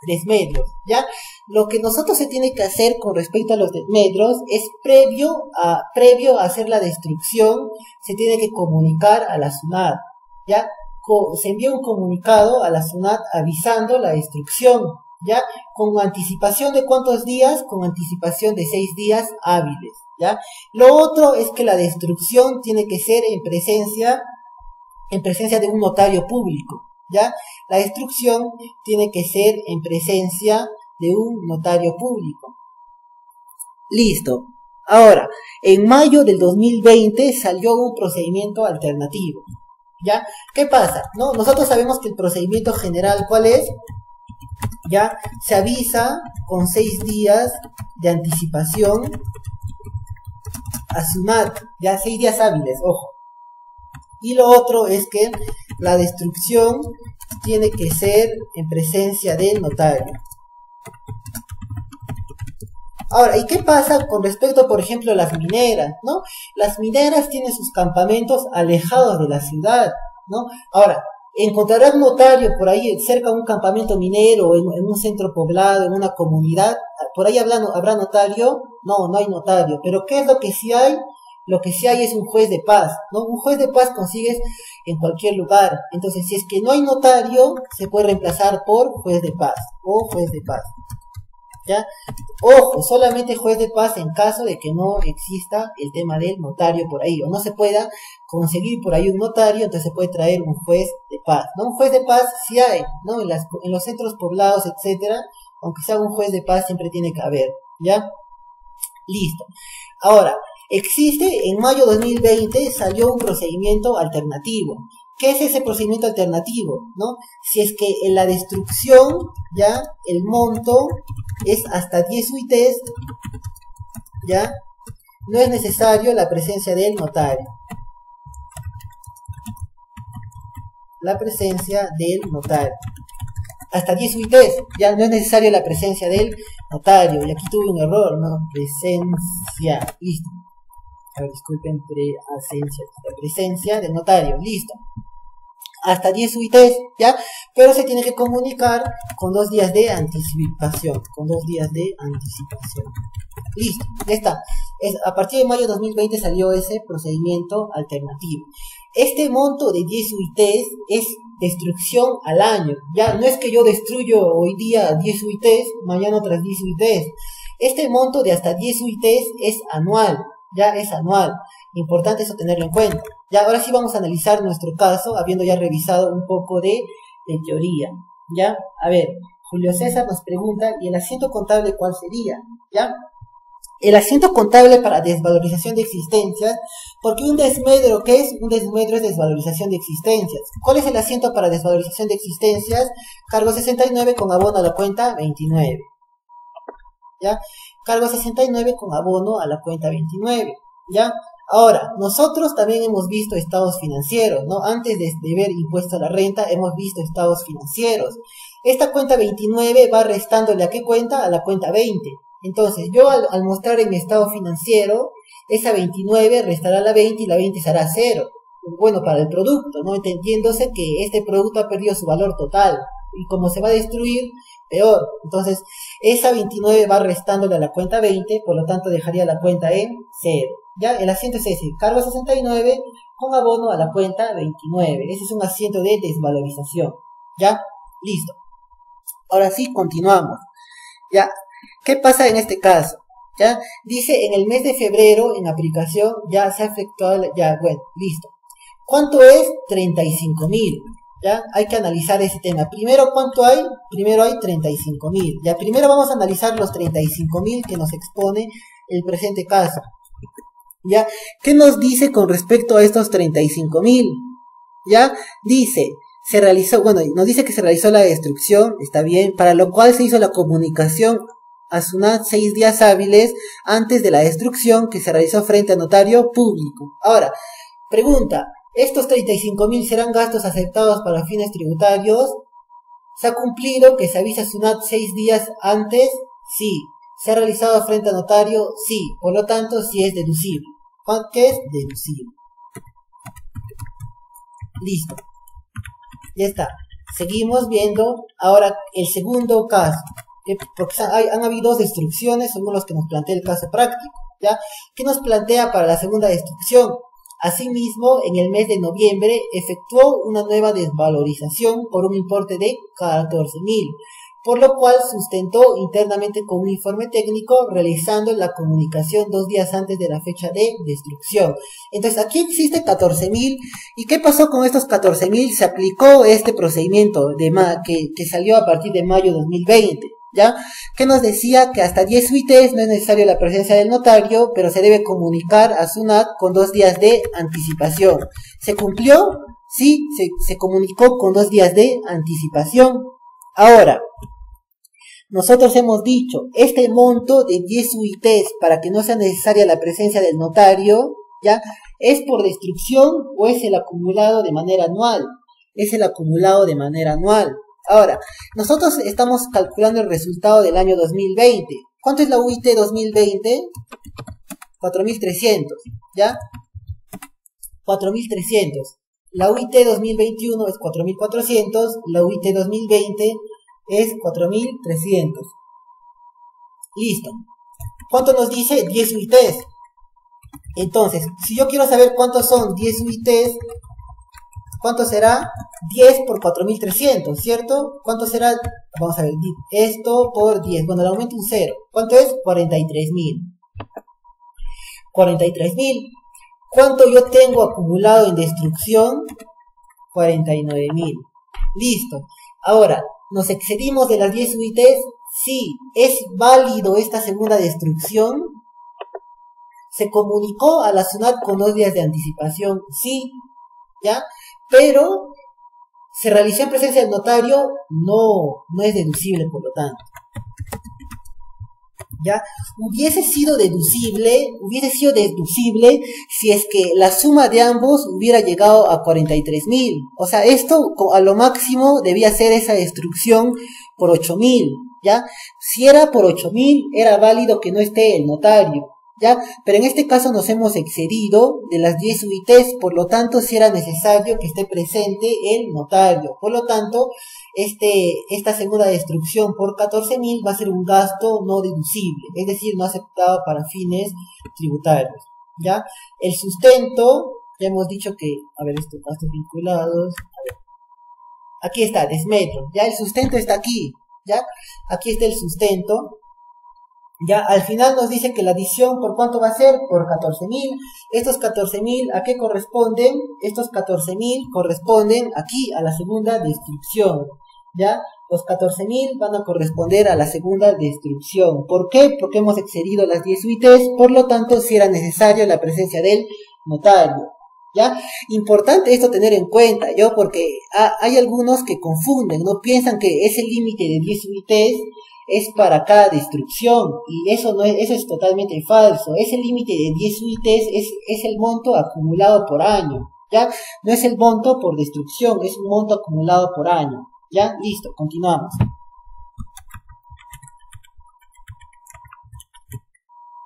Desmedros, ¿ya? Lo que nosotros se tiene que hacer con respecto a los desmedros es previo a hacer la destrucción, se tiene que comunicar a la SUNAT, ¿ya? Se envía un comunicado a la SUNAT avisando la destrucción, ¿ya? Con anticipación de ¿cuántos días? Con anticipación de 6 días hábiles, ¿ya? Lo otro es que la destrucción tiene que ser en presencia de un notario público, ¿ya? La destrucción tiene que ser en presencia de un notario público. Listo. Ahora, en mayo del 2020 salió un procedimiento alternativo, ¿ya? ¿Qué pasa? ¿No? Nosotros sabemos que el procedimiento general, ¿cuál es? Ya se avisa con 6 días de anticipación a SUNAT, ya 6 días hábiles, ojo. Y lo otro es que la destrucción tiene que ser en presencia del notario. Ahora, ¿y qué pasa con respecto, por ejemplo, a las mineras, ¿no? Las mineras tienen sus campamentos alejados de la ciudad, ¿no? Ahora, ¿encontrarás notario por ahí cerca de un campamento minero, o en un centro poblado, en una comunidad? ¿Por ahí habrá notario? No hay notario. Pero ¿qué es lo que sí hay? Lo que sí hay es un juez de paz, ¿no? Un juez de paz consigues en cualquier lugar. Entonces, si es que no hay notario, se puede reemplazar por juez de paz o juez de paz, ¿ya? Ojo, solamente juez de paz en caso de que no exista el tema del notario por ahí, o no se pueda conseguir por ahí un notario, entonces se puede traer un juez de paz, ¿no? Un juez de paz sí hay, ¿no? En los centros poblados, etcétera, aunque sea un juez de paz siempre tiene que haber, ¿ya? Listo. Ahora, en mayo 2020 salió un procedimiento alternativo. ¿Qué es ese procedimiento alternativo? ¿No? Si es que en la destrucción, ya, el monto es hasta 10 UITs, ya, no es necesario la presencia del notario. La presencia del notario. Hasta 10 UITs, ya no es necesario la presencia del notario. Y aquí tuve un error, ¿no? Presencia, listo. A ver, disculpen, presencia del notario, listo. Hasta 10 UITs, ¿ya? Pero se tiene que comunicar con 2 días de anticipación. Listo, ya está. A partir de mayo de 2020 salió ese procedimiento alternativo. Este monto de 10 UITs es destrucción al año. Ya no es que yo destruyo hoy día 10 UITs, mañana otras 10 UITs. Este monto de hasta 10 UITs es anual. Ya es anual. Importante eso tenerlo en cuenta. Ya, ahora sí vamos a analizar nuestro caso, habiendo ya revisado un poco de teoría. Ya, a ver, Julio César nos pregunta, ¿y el asiento contable cuál sería? Ya, el asiento contable para desvalorización de existencias, porque un desmedro, ¿qué es? Un desmedro es desvalorización de existencias. ¿Cuál es el asiento para desvalorización de existencias? Cargo 69 con abono a la cuenta 29. ¿Ya? Cargo 69 con abono a la cuenta 29. ¿Ya? Ahora, nosotros también hemos visto estados financieros, ¿no? Antes de ver impuesto a la renta, hemos visto estados financieros. Esta cuenta 29 va restándole ¿a qué cuenta? A la cuenta 20. Entonces, yo al mostrar en mi estado financiero, esa 29 restará la 20 y la 20 será 0. Bueno, para el producto, ¿no? Entendiéndose que este producto ha perdido su valor total. Y como se va a destruir, peor. Entonces, esa 29 va restándole a la cuenta 20, por lo tanto dejaría la cuenta en 0. Ya, el asiento es ese, cargo 69 con abono a la cuenta 29. Ese es un asiento de desvalorización. ¿Ya? Listo. Ahora sí, continuamos. ¿Ya? ¿Qué pasa en este caso? ¿Ya? Dice, en el mes de febrero, en aplicación, ya se ha efectuado, ya, bueno, listo. ¿Cuánto es? 35.000. ¿Ya? Hay que analizar ese tema. Primero, ¿cuánto hay? Primero hay 35.000. Ya, primero vamos a analizar los 35.000 que nos expone el presente caso. ¿Ya? ¿Qué nos dice con respecto a estos 35.000? ¿Ya? Dice, se realizó, bueno, nos dice que se realizó la destrucción, está bien, para lo cual se hizo la comunicación a SUNAT 6 días hábiles antes de la destrucción que se realizó frente a notario público. Ahora, pregunta, ¿estos 35.000 serán gastos aceptados para fines tributarios? ¿Se ha cumplido que se avisa a SUNAT 6 días antes? Sí. ¿Se ha realizado frente a notario? Sí. Por lo tanto, sí es deducible. ¿Qué es? Deducible. Listo. Ya está. Seguimos viendo ahora el segundo caso. Porque han habido 2 destrucciones según los que nos plantea el caso práctico. ¿Ya? ¿Qué nos plantea para la segunda destrucción? Asimismo, en el mes de noviembre efectuó una nueva desvalorización por un importe de 14.000, por lo cual sustentó internamente con un informe técnico realizando la comunicación 2 días antes de la fecha de destrucción. Entonces aquí existe 14.000. ¿Y qué pasó con estos 14.000? Se aplicó este procedimiento que salió a partir de mayo de 2020. ¿Ya? Que nos decía que hasta 10 UITs no es necesario la presencia del notario, pero se debe comunicar a SUNAT con 2 días de anticipación. ¿Se cumplió? Sí, se comunicó con 2 días de anticipación. Ahora, nosotros hemos dicho, este monto de 10 UITs para que no sea necesaria la presencia del notario, ¿ya? ¿Es por destrucción o es el acumulado de manera anual? Es el acumulado de manera anual. Ahora, nosotros estamos calculando el resultado del año 2020. ¿Cuánto es la UIT 2020? 4.300, ¿ya? 4.300. La UIT 2021 es 4.400, la UIT 2020 es 4.300. Listo. ¿Cuánto nos dice? 10 UITs. Entonces, si yo quiero saber cuántos son 10 UITs, ¿cuánto será? 10 por 4.300, ¿cierto? ¿Cuánto será? Vamos a ver, esto por 10. Bueno, le aumento un 0. ¿Cuánto es? 43.000. 43.000. ¿Cuánto yo tengo acumulado en destrucción? 49.000. Listo. Ahora, ¿nos excedimos de las 10 UITs? Sí. ¿Es válido esta segunda destrucción? Se comunicó a la SUNAT con 2 días de anticipación, sí, ¿ya? Pero se realizó en presencia del notario, no es deducible, por lo tanto. ¿Ya? Hubiese sido deducible si es que la suma de ambos hubiera llegado a 43.000. O sea, esto a lo máximo debía ser esa destrucción por 8.000, ¿ya? Si era por 8.000, era válido que no esté el notario, ¿ya? Pero en este caso nos hemos excedido de las 10 UITs, por lo tanto, si era necesario que esté presente el notario. Por lo tanto, esta segunda destrucción por 14.000 va a ser un gasto no deducible, es decir, no aceptado para fines tributarios, ¿ya? El sustento, ya hemos dicho que, a ver, estos gastos vinculados, aquí está, desmetro, ya el sustento está aquí, ya, aquí está el sustento. Ya, al final nos dice que la adición, ¿por cuánto va a ser? Por 14.000. Estos 14.000, ¿a qué corresponden? Estos 14.000 corresponden aquí a la segunda destrucción. ¿Ya? Los 14.000 van a corresponder a la segunda destrucción. ¿Por qué? Porque hemos excedido las 10 UITs, por lo tanto, si era necesario la presencia del notario. ¿Ya? Importante esto tener en cuenta, porque hay algunos que confunden, no piensan que ese límite de 10 UITs es para cada destrucción, y eso es totalmente falso. Ese límite de 10 UITs es el monto acumulado por año, ¿ya? No es el monto por destrucción, es un monto acumulado por año, ¿ya? Listo, continuamos.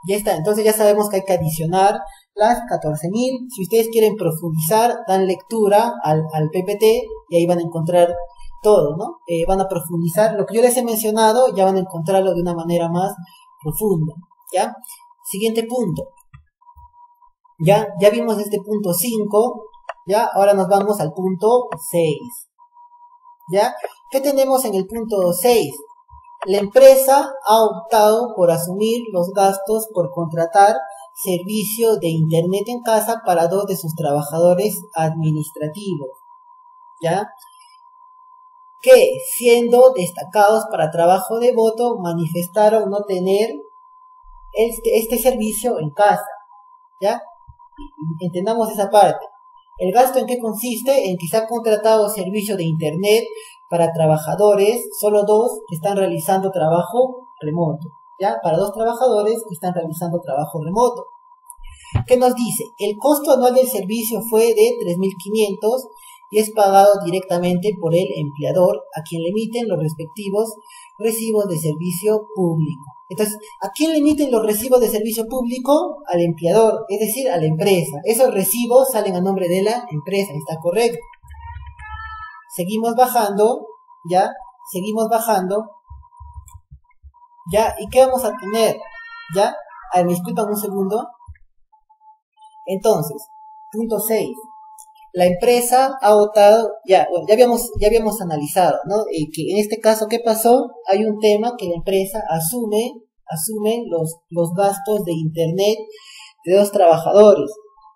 Ya está, entonces ya sabemos que hay que adicionar las 14.000. Si ustedes quieren profundizar, dan lectura al PPT y ahí van a encontrar todo, ¿no? Van a profundizar lo que yo les he mencionado, ya van a encontrarlo de una manera más profunda, ¿ya? Siguiente punto. Ya vimos este punto 5, ¿ya? Ahora nos vamos al punto 6, ¿ya? ¿Qué tenemos en el punto 6? La empresa ha optado por asumir los gastos por contratar servicio de internet en casa para 2 de sus trabajadores administrativos, ¿ya? Que, siendo destacados para trabajo de voto, manifestaron no tener este servicio en casa, ¿ya? Entendamos esa parte. ¿El gasto en qué consiste? En que se ha contratado servicio de internet para trabajadores, solo 2 que están realizando trabajo remoto, ¿ya? Para 2 trabajadores que están realizando trabajo remoto. ¿Qué nos dice? El costo anual del servicio fue de 3.500 y es pagado directamente por el empleador, a quien le emiten los respectivos recibos de servicio público. Entonces, ¿a quién le emiten los recibos de servicio público? Al empleador, es decir, a la empresa. Esos recibos salen a nombre de la empresa, está correcto. Seguimos bajando, ¿ya? Seguimos bajando, ¿ya? ¿Y qué vamos a tener? ¿Ya? A ver, me disculpan un segundo. Entonces, punto 6. La empresa ha votado, ya habíamos analizado, ¿no? Que en este caso, ¿qué pasó? Hay un tema que la empresa asume los gastos de internet de 2 trabajadores.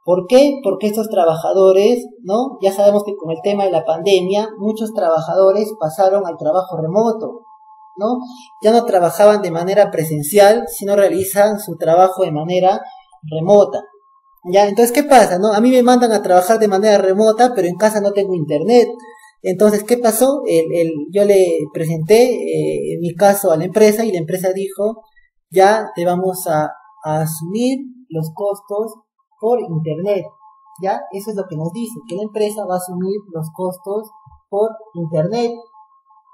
¿Por qué? Porque estos trabajadores, ¿no? Ya sabemos que con el tema de la pandemia, muchos trabajadores pasaron al trabajo remoto, ¿no? Ya no trabajaban de manera presencial, sino realizan su trabajo de manera remota. Ya, entonces, ¿qué pasa, no? A mí me mandan a trabajar de manera remota, pero en casa no tengo internet. Entonces, ¿qué pasó? Yo le presenté mi caso a la empresa y la empresa dijo, ya te vamos a asumir los costos por internet. ¿Ya? Eso es lo que nos dice, que la empresa va a asumir los costos por internet.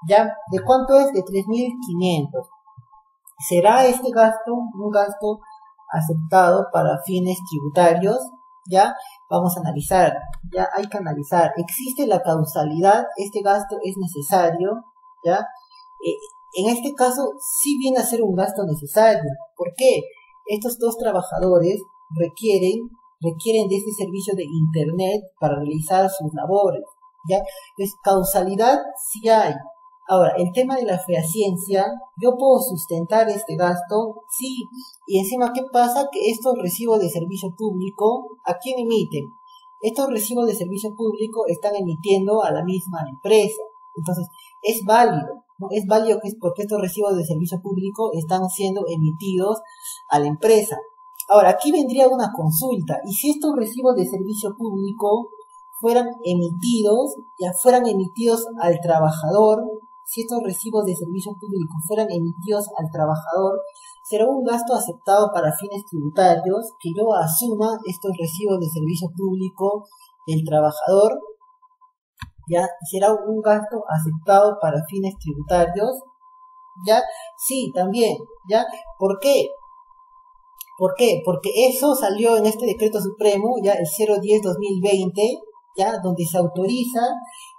¿Ya? ¿De cuánto es? De 3.500. ¿Será este gasto un gasto aceptado para fines tributarios? Ya vamos a analizar, ya hay que analizar, existe la causalidad, este gasto es necesario, ya, en este caso sí viene a ser un gasto necesario. ¿Por qué? Estos 2 trabajadores requieren de este servicio de internet para realizar sus labores, ya, pues causalidad sí hay. Ahora, el tema de la fehaciencia, yo puedo sustentar este gasto, sí, y encima, ¿qué pasa? Que estos recibos de servicio público, ¿a quién emiten? Estos recibos de servicio público están emitiendo a la misma empresa, entonces, es válido, ¿no? Es válido porque estos recibos de servicio público están siendo emitidos a la empresa. Ahora, aquí vendría una consulta. ¿Y si estos recibos de servicio público fueran emitidos al trabajador? Si estos recibos de servicio público fueran emitidos al trabajador, será un gasto aceptado para fines tributarios que yo asuma estos recibos de servicio público del trabajador. ¿Ya? Será un gasto aceptado para fines tributarios. ¿Ya? Sí, también. ¿Ya? ¿Por qué? ¿Por qué? Porque eso salió en este decreto supremo, ya el 010-2020, ya, donde se autoriza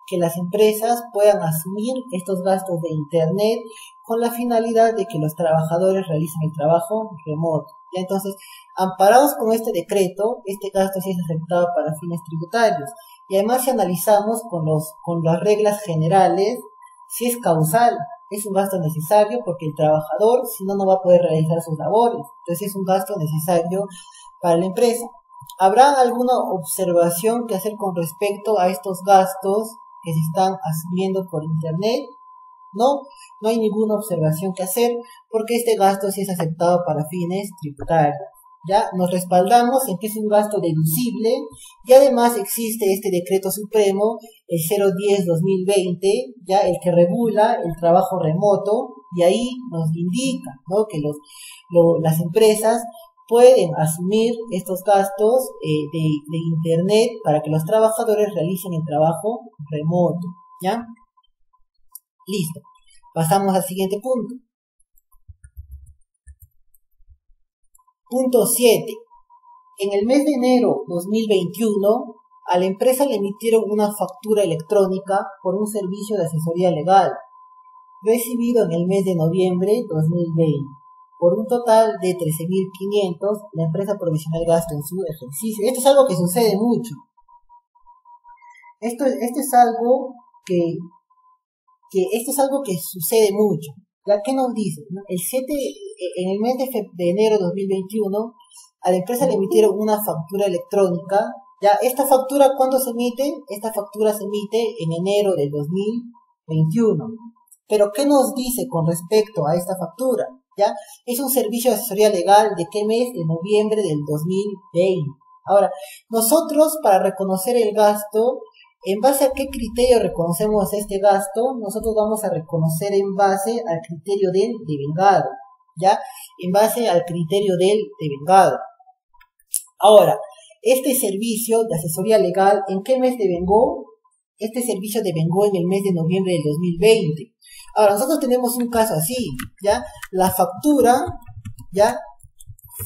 que las empresas puedan asumir estos gastos de internet con la finalidad de que los trabajadores realicen el trabajo remoto. ¿Ya? Entonces, amparados con este decreto, este gasto sí es aceptado para fines tributarios. Y además, si analizamos con las reglas generales, si es causal, es un gasto necesario porque el trabajador, si no, no va a poder realizar sus labores. Entonces es un gasto necesario para la empresa. ¿Habrá alguna observación que hacer con respecto a estos gastos que se están asumiendo por internet? No hay ninguna observación que hacer porque este gasto sí es aceptado para fines tributarios. Ya nos respaldamos en que es un gasto deducible y además existe este decreto supremo, el 010-2020, ya el que regula el trabajo remoto, y ahí nos indica, ¿no?, que las empresas pueden asumir estos gastos de internet para que los trabajadores realicen el trabajo remoto. ¿Ya? Listo. Pasamos al siguiente punto. Punto 7. En el mes de enero 2021, a la empresa le emitieron una factura electrónica por un servicio de asesoría legal, recibido en el mes de noviembre 2020, por un total de 13.500, la empresa provisional gasto en su ejercicio. Esto es algo que sucede mucho. Esto es algo que sucede mucho. ¿Ya? ¿Qué nos dice? En el mes de enero de 2021, a la empresa le emitieron una factura electrónica. ¿Ya? ¿Esta factura cuándo se emite? Esta factura se emite en enero del 2021. Pero ¿qué nos dice con respecto a esta factura? ¿Ya? Es un servicio de asesoría legal ¿de qué mes? De noviembre del 2020. Ahora, nosotros para reconocer el gasto, ¿en base a qué criterio reconocemos este gasto? Nosotros vamos a reconocer en base al criterio del devengado, ¿ya? En base al criterio del devengado. Ahora, este servicio de asesoría legal, ¿en qué mes devengó? Este servicio devengó en el mes de noviembre del 2020. Ahora, nosotros tenemos un caso así, ¿ya? La factura, ¿ya?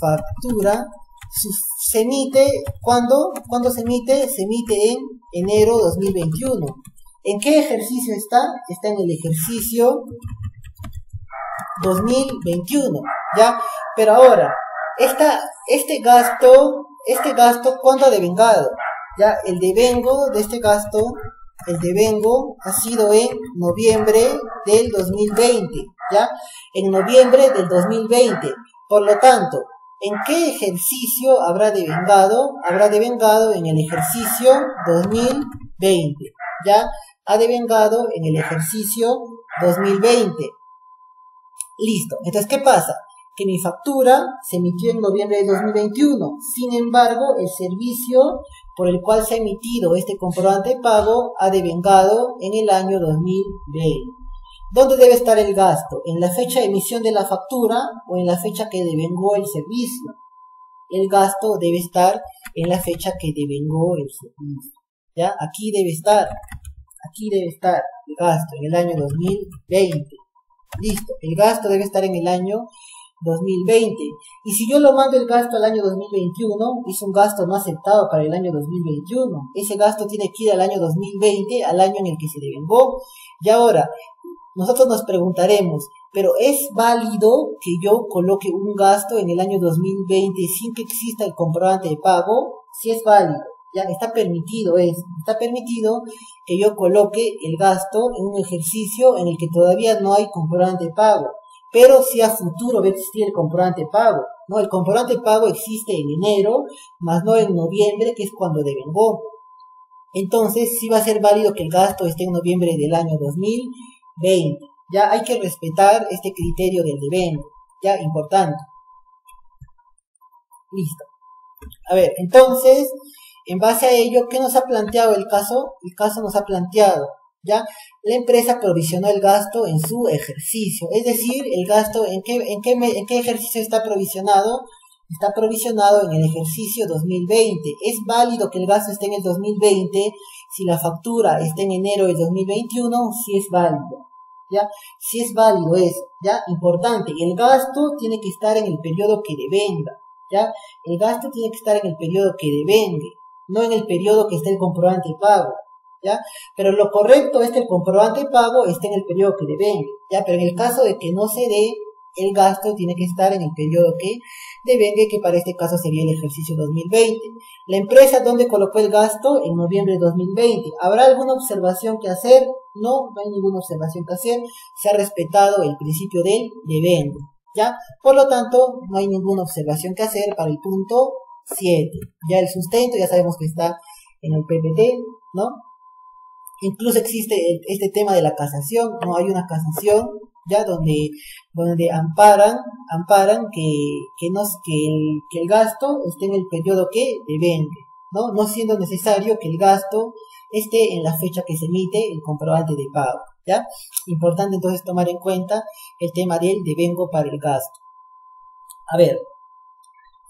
Factura se emite, ¿cuándo se emite? Se emite en enero 2021. ¿En qué ejercicio está? Está en el ejercicio 2021, ¿ya? Pero ahora, este gasto, ¿cuándo ha devengado? ¿Ya? El devengo de este gasto, el devengo ha sido en noviembre del 2020, ¿ya? En noviembre del 2020. Por lo tanto, ¿en qué ejercicio habrá devengado? Habrá devengado en el ejercicio 2020, ¿ya? Ha devengado en el ejercicio 2020. Listo. Entonces, ¿qué pasa? Que mi factura se emitió en noviembre de 2021. Sin embargo, el servicio por el cual se ha emitido este comprobante de pago ha devengado en el año 2020. ¿Dónde debe estar el gasto? ¿En la fecha de emisión de la factura o en la fecha que devengó el servicio? El gasto debe estar en la fecha que devengó el servicio. ¿Ya? Aquí debe estar el gasto en el año 2020. Listo, el gasto debe estar en el año 2020. Y si yo lo mando el gasto al año 2021, es un gasto no aceptado para el año 2021. Ese gasto tiene que ir al año 2020, al año en el que se devengó. Y ahora, nosotros nos preguntaremos, ¿pero es válido que yo coloque un gasto en el año 2020 sin que exista el comprobante de pago? Sí es válido, ya está permitido que yo coloque el gasto en un ejercicio en el que todavía no hay comprobante de pago, pero si a futuro va a existir el comprobante de pago, ¿no? El comprobante de pago existe en enero, más no en noviembre, que es cuando devengó. Entonces sí va a ser válido que el gasto esté en noviembre del año 2020. Ya hay que respetar este criterio del devengo, ya importante. Listo. A ver, entonces, en base a ello, ¿qué nos ha planteado el caso? El caso nos ha planteado, ¿ya? La empresa provisionó el gasto en su ejercicio, es decir, el gasto, ¿en qué ejercicio está provisionado? Está provisionado en el ejercicio 2020. Es válido que el gasto esté en el 2020 si la factura está en enero del 2021, sí es válido, ¿ya? Sí es válido eso, ¿ya? Importante, el gasto tiene que estar en el periodo que devenga, ¿ya? El gasto tiene que estar en el periodo que devengue, no en el periodo que esté el comprobante de pago, ¿ya? Pero lo correcto es que el comprobante de pago esté en el periodo que devengue, ¿ya? Pero en el caso de que no se dé, el gasto tiene que estar en el periodo que devengue, que para este caso sería el ejercicio 2020. La empresa, ¿dónde colocó el gasto? En noviembre de 2020. ¿Habrá alguna observación que hacer? No, no hay ninguna observación que hacer. Se ha respetado el principio del devengo, ¿ya? Por lo tanto, no hay ninguna observación que hacer para el punto 7. Ya el sustento, ya sabemos que está en el PPT, ¿no? Incluso existe este tema de la casación, ¿no? Hay una casación, ya donde amparan que el gasto esté en el periodo que devengue, ¿no? No siendo necesario que el gasto esté en la fecha que se emite el comprobante de pago, ¿ya? Importante entonces tomar en cuenta el tema del devengo para el gasto. A ver,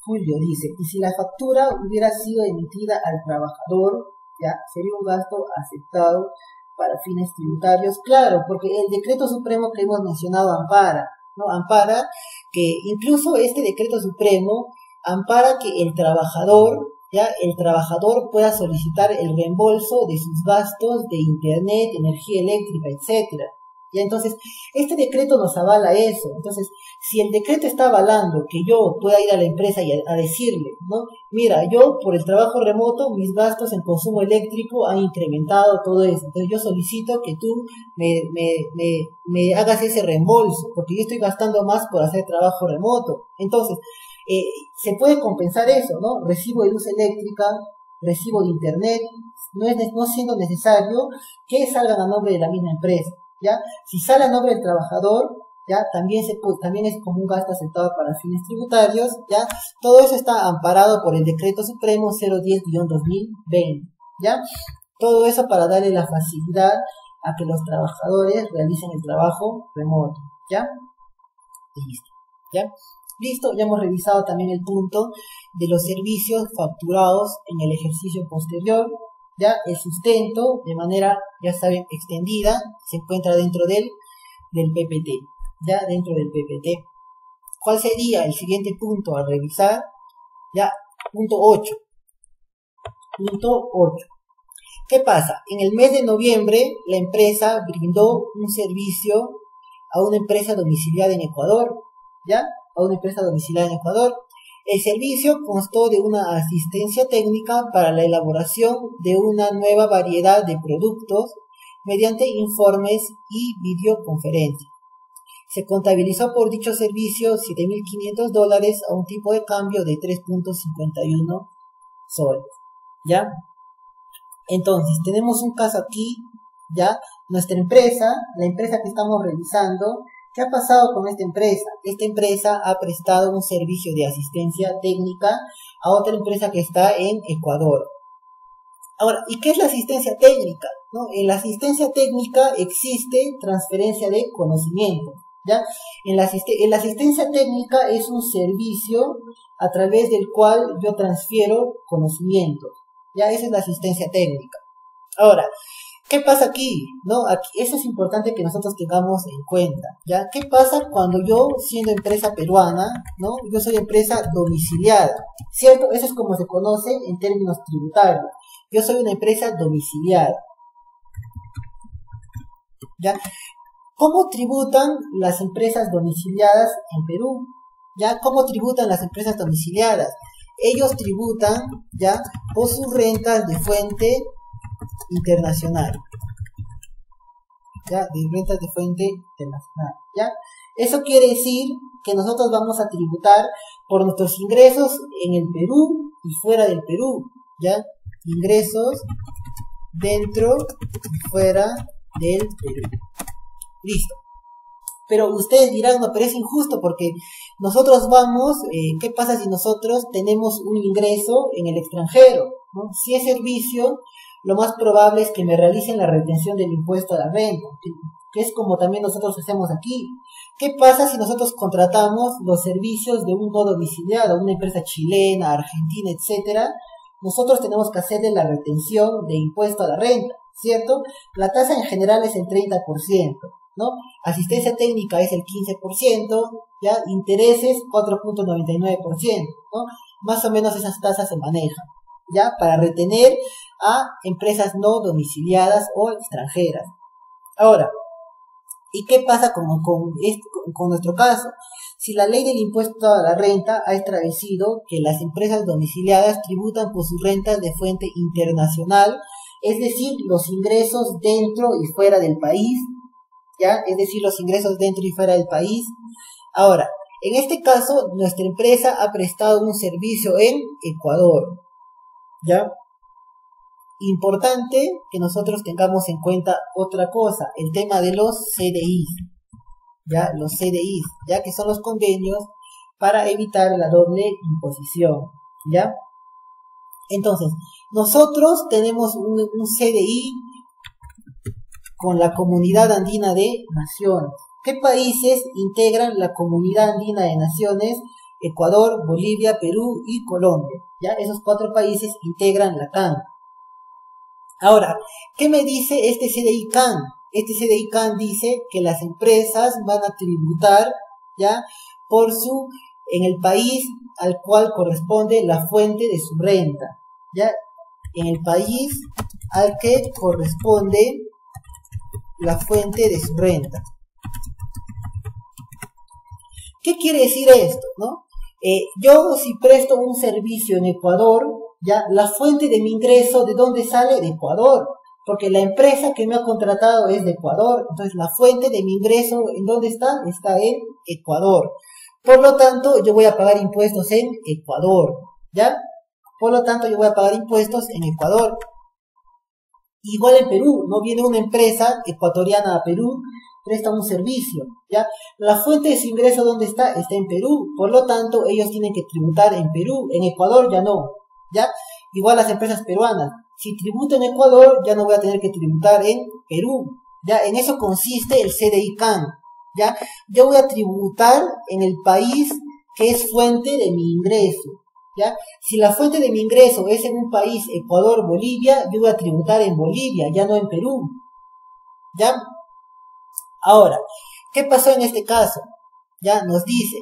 Julio dice, y si la factura hubiera sido emitida al trabajador, ya sería un gasto aceptado para fines tributarios, claro, porque el decreto supremo que hemos mencionado ampara, ¿no? Ampara que incluso este decreto supremo ampara que el trabajador pueda solicitar el reembolso de sus gastos de internet, energía eléctrica, etcétera. Y entonces, este decreto nos avala eso. Entonces, si el decreto está avalando que yo pueda ir a la empresa y a decirle, ¿no? Mira, yo por el trabajo remoto, mis gastos en consumo eléctrico han incrementado todo eso. Entonces, yo solicito que tú me hagas ese reembolso, porque yo estoy gastando más por hacer trabajo remoto. Entonces, se puede compensar eso, ¿no? Recibo de luz eléctrica, recibo de internet, no siendo necesario que salgan a nombre de la misma empresa, ¿ya? Si sale a nombre del trabajador, ¿ya? También es como un gasto aceptado para fines tributarios, ¿ya? Todo eso está amparado por el Decreto Supremo 010-2020, ¿ya? Todo eso para darle la facilidad a que los trabajadores realicen el trabajo remoto, ¿ya? Listo, ¿ya? Listo, ya hemos revisado también el punto de los servicios facturados en el ejercicio posterior. Ya el sustento, de manera, ya saben, extendida, se encuentra dentro del PPT. Ya dentro del PPT. ¿Cuál sería el siguiente punto a revisar? Ya, punto 8. Punto 8. ¿Qué pasa? En el mes de noviembre, la empresa brindó un servicio a una empresa domiciliada en Ecuador. ¿Ya? A una empresa domiciliada en Ecuador. El servicio constó de una asistencia técnica para la elaboración de una nueva variedad de productos mediante informes y videoconferencias. Se contabilizó por dicho servicio $7.500 a un tipo de cambio de 3.51 soles. ¿Ya? Entonces, tenemos un caso aquí, ¿ya? Nuestra empresa, la empresa que estamos revisando, ¿qué ha pasado con esta empresa? Esta empresa ha prestado un servicio de asistencia técnica a otra empresa que está en Ecuador. Ahora, ¿y qué es la asistencia técnica? ¿No? En la asistencia técnica existe transferencia de conocimiento, ¿ya? En la asistencia técnica es un servicio a través del cual yo transfiero conocimiento, ¿ya? Esa es la asistencia técnica. Ahora, ¿qué pasa aquí? ¿No? Eso es importante que nosotros tengamos en cuenta, ¿ya? ¿Qué pasa cuando yo, siendo empresa peruana, ¿no? Yo soy empresa domiciliada, ¿cierto? Eso es como se conoce en términos tributarios. Yo soy una empresa domiciliada, ¿ya? ¿Cómo tributan las empresas domiciliadas en Perú? ¿Ya? ¿Cómo tributan las empresas domiciliadas? Ellos tributan, ¿ya? Por sus rentas de fuente internacional, ¿ya? De rentas de fuente internacional, ¿ya? Eso quiere decir que nosotros vamos a tributar por nuestros ingresos en el Perú y fuera del Perú, ¿ya? Ingresos dentro y fuera del Perú. Listo. Pero ustedes dirán, no, pero es injusto porque nosotros vamos, ¿qué pasa si nosotros tenemos un ingreso en el extranjero? ¿No? Si es servicio, lo más probable es que me realicen la retención del impuesto a la renta, que es como también nosotros hacemos aquí. ¿Qué pasa si nosotros contratamos los servicios de un no domiciliado, una empresa chilena, argentina, etcétera? Nosotros tenemos que hacerle la retención de impuesto a la renta, ¿cierto? La tasa en general es el 30%, ¿no? Asistencia técnica es el 15%, ¿ya? Intereses 4.99%, ¿no? Más o menos esas tasas se manejan, ¿ya? Para retener a empresas no domiciliadas o extranjeras. Ahora, ¿y qué pasa con nuestro caso? Si la ley del impuesto a la renta ha establecido que las empresas domiciliadas tributan por sus rentas de fuente internacional, es decir, los ingresos dentro y fuera del país, ¿ya? Es decir, los ingresos dentro y fuera del país. Ahora, en este caso, nuestra empresa ha prestado un servicio en Ecuador, ¿ya? Importante que nosotros tengamos en cuenta otra cosa, el tema de los CDIs, ¿ya? Los CDIs, ya que son los convenios para evitar la doble imposición, ¿ya? Entonces, nosotros tenemos un CDI con la Comunidad Andina de Naciones. ¿Qué países integran la Comunidad Andina de Naciones? Ecuador, Bolivia, Perú y Colombia, ¿ya? Esos 4 países integran la CAN. Ahora, ¿qué me dice este CDI CAN? Este CDI CAN dice que las empresas van a tributar, ¿ya? En el país al cual corresponde la fuente de su renta, ¿ya? En el país al que corresponde la fuente de su renta. ¿Qué quiere decir esto, no? Yo si presto un servicio en Ecuador, ya la fuente de mi ingreso, ¿de dónde sale? De Ecuador, porque la empresa que me ha contratado es de Ecuador, entonces la fuente de mi ingreso, ¿en dónde está? Está en Ecuador. Por lo tanto, yo voy a pagar impuestos en Ecuador, ¿ya? Por lo tanto, yo voy a pagar impuestos en Ecuador. Igual en Perú, no viene una empresa ecuatoriana a Perú, presta un servicio, ¿ya? La fuente de su ingreso, ¿dónde está? Está en Perú, por lo tanto, ellos tienen que tributar en Perú, en Ecuador ya no, ¿ya? Igual las empresas peruanas, si tributo en Ecuador, ya no voy a tener que tributar en Perú, ¿ya? En eso consiste el CDI CAN, ¿ya? Yo voy a tributar en el país que es fuente de mi ingreso, ¿ya? Si la fuente de mi ingreso es en un país, Ecuador, Bolivia, yo voy a tributar en Bolivia, ya no en Perú, ¿ya? Ahora, ¿qué pasó en este caso? Ya nos dice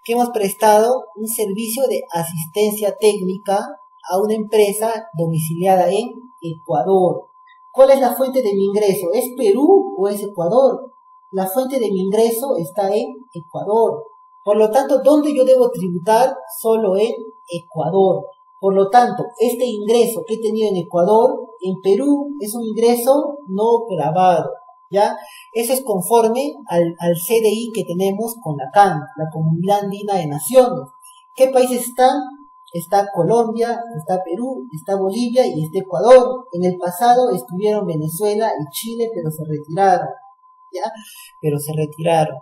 que hemos prestado un servicio de asistencia técnica a una empresa domiciliada en Ecuador. ¿Cuál es la fuente de mi ingreso? ¿Es Perú o es Ecuador? La fuente de mi ingreso está en Ecuador. Por lo tanto, ¿dónde yo debo tributar? Solo en Ecuador. Por lo tanto, este ingreso que he tenido en Ecuador, en Perú, es un ingreso no grabado, ¿ya? Eso es conforme al CDI que tenemos con la CAN, la Comunidad Andina de Naciones. ¿Qué países están? Está Colombia, está Perú, está Bolivia y está Ecuador. En el pasado estuvieron Venezuela y Chile, pero se retiraron, ¿ya? Pero se retiraron.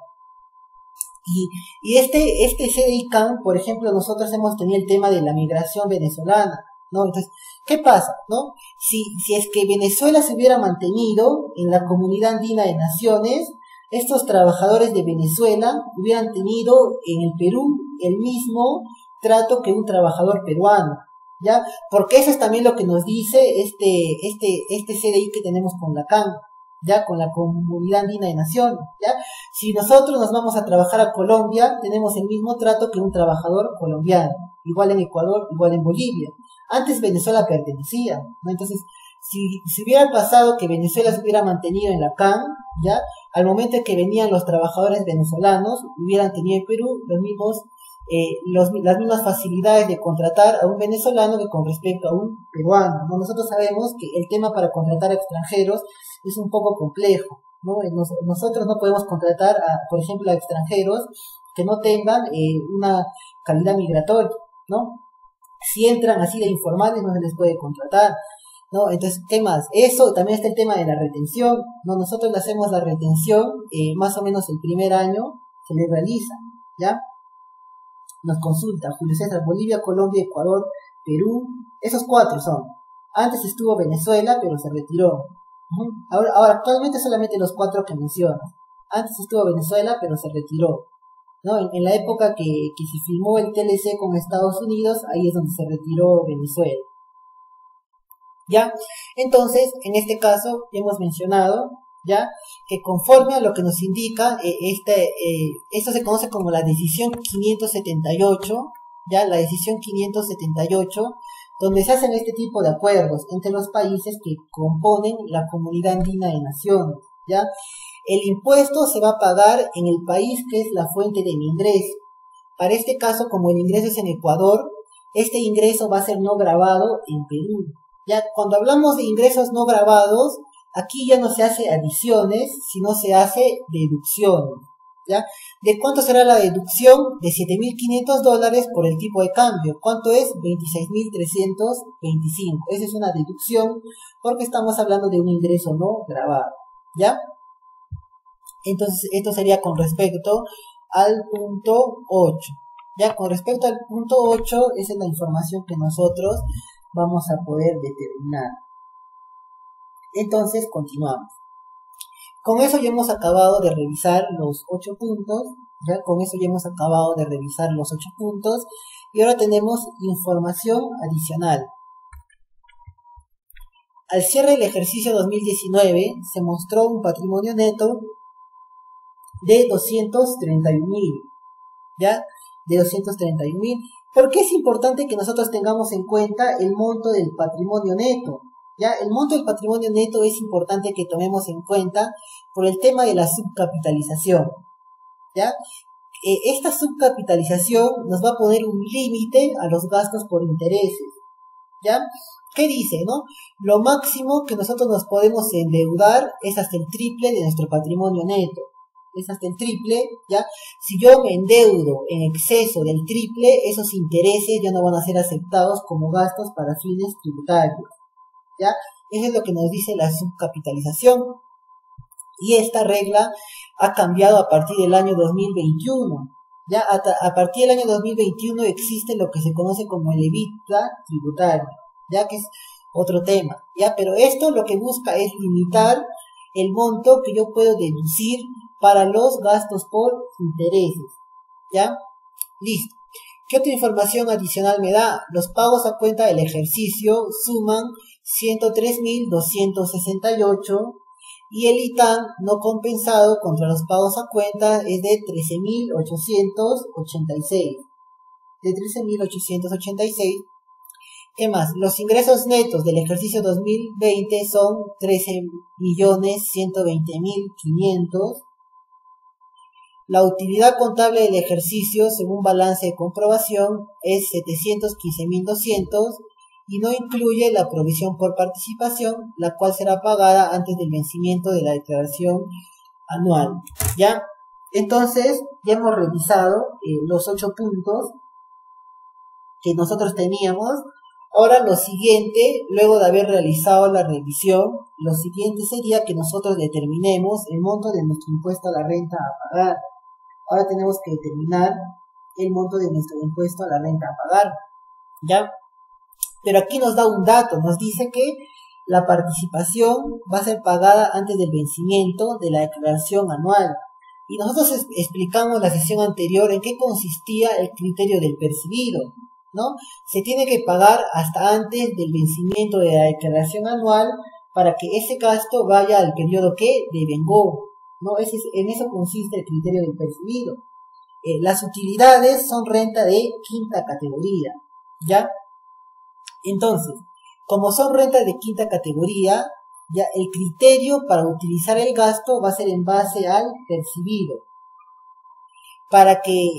Y este CDI CAN, por ejemplo, nosotros hemos tenido el tema de la migración venezolana, ¿no? Entonces, ¿qué pasa, no? Si es que Venezuela se hubiera mantenido en la Comunidad Andina de Naciones, estos trabajadores de Venezuela hubieran tenido en el Perú el mismo trato que un trabajador peruano, ¿ya? Porque eso es también lo que nos dice este CDI que tenemos con la CAN, ya, con la Comunidad Andina de Naciones, ¿ya? Si nosotros nos vamos a trabajar a Colombia, tenemos el mismo trato que un trabajador colombiano, igual en Ecuador, igual en Bolivia. Antes Venezuela pertenecía, ¿no? Entonces, si hubiera pasado que Venezuela se hubiera mantenido en la CAN, ¿ya? Al momento en que venían los trabajadores venezolanos, hubieran tenido en Perú las mismas facilidades de contratar a un venezolano que con respecto a un peruano, ¿no? Nosotros sabemos que el tema para contratar a extranjeros es un poco complejo, ¿no? Nosotros no podemos contratar, por ejemplo, a extranjeros que no tengan una calidad migratoria, ¿no? Si entran así de informales no se les puede contratar. ¿no? Entonces, ¿qué más? Eso, también está el tema de la retención, ¿no? Nosotros le hacemos la retención, más o menos el primer año se le realiza, ¿ya? Nos consulta Julio César, Bolivia, Colombia, Ecuador, Perú, esos 4 son. Antes estuvo Venezuela, pero se retiró. Ahora actualmente solamente los 4 que menciono. Antes estuvo Venezuela, pero se retiró, ¿no? En la época que se firmó el TLC con Estados Unidos, ahí es donde se retiró Venezuela. ¿Ya? Entonces, en este caso, hemos mencionado, ¿ya? Que conforme a lo que nos indica, esto se conoce como la decisión 578, ¿ya? La decisión 578, donde se hacen este tipo de acuerdos entre los países que componen la Comunidad Andina de Naciones, ¿ya? El impuesto se va a pagar en el país que es la fuente del ingreso. Para este caso, como el ingreso es en Ecuador, este ingreso va a ser no grabado en Perú. Ya cuando hablamos de ingresos no grabados, aquí ya no se hace adiciones, sino se hace deducciones, ¿ya? ¿De cuánto será la deducción? De $7.500 por el tipo de cambio. ¿Cuánto es? 26.325. Esa es una deducción porque estamos hablando de un ingreso no grabado, ¿ya? Entonces, esto sería con respecto al punto 8. Ya, con respecto al punto 8, esa es la información que nosotros vamos a poder determinar. Entonces, continuamos. Con eso ya hemos acabado de revisar los 8 puntos. Ya, con eso ya hemos acabado de revisar los 8 puntos. Y ahora tenemos información adicional. Al cierre del ejercicio 2019, se mostró un patrimonio neto de 231.000, ¿ya? De 231.000. ¿Por qué es importante que nosotros tengamos en cuenta el monto del patrimonio neto? ¿Ya? El monto del patrimonio neto es importante que tomemos en cuenta por el tema de la subcapitalización, ¿ya? Esta subcapitalización nos va a poner un límite a los gastos por intereses, ¿ya? ¿Qué dice, no? Lo máximo que nosotros nos podemos endeudar es hasta el triple de nuestro patrimonio neto. Es hasta el triple, ¿ya? Si yo me endeudo en exceso del triple, esos intereses ya no van a ser aceptados como gastos para fines tributarios, ¿ya? Eso es lo que nos dice la subcapitalización. Y esta regla ha cambiado a partir del año 2021, ¿ya? A partir del año 2021 existe lo que se conoce como el EBITDA tributario, ¿ya? Que es otro tema, ¿ya? Pero esto lo que busca es limitar el monto que yo puedo deducir para los gastos por intereses, ¿ya? Listo. ¿Qué otra información adicional me da? Los pagos a cuenta del ejercicio suman 103.268 y el ITAN no compensado contra los pagos a cuenta es de 13.886. De 13.886. ¿Qué más? Los ingresos netos del ejercicio 2020 son 13.120.500. La utilidad contable del ejercicio, según balance de comprobación, es 715.200 y no incluye la provisión por participación, la cual será pagada antes del vencimiento de la declaración anual, ¿ya? Entonces, ya hemos revisado los 8 puntos que nosotros teníamos. Ahora lo siguiente, luego de haber realizado la revisión, lo siguiente sería que nosotros determinemos el monto de nuestro impuesto a la renta a pagar. Ahora tenemos que determinar el monto de nuestro impuesto a la renta a pagar, ¿ya? Pero aquí nos da un dato, nos dice que la participación va a ser pagada antes del vencimiento de la declaración anual. Y nosotros explicamos la sesión anterior en qué consistía el criterio del percibido, ¿no? Se tiene que pagar hasta antes del vencimiento de la declaración anual para que ese gasto vaya al periodo que devengó, ¿no? En eso consiste el criterio del percibido. Las utilidades son renta de quinta categoría, ¿ya? Entonces, como son rentas de quinta categoría, ya el criterio para utilizar el gasto va a ser en base al percibido. Para que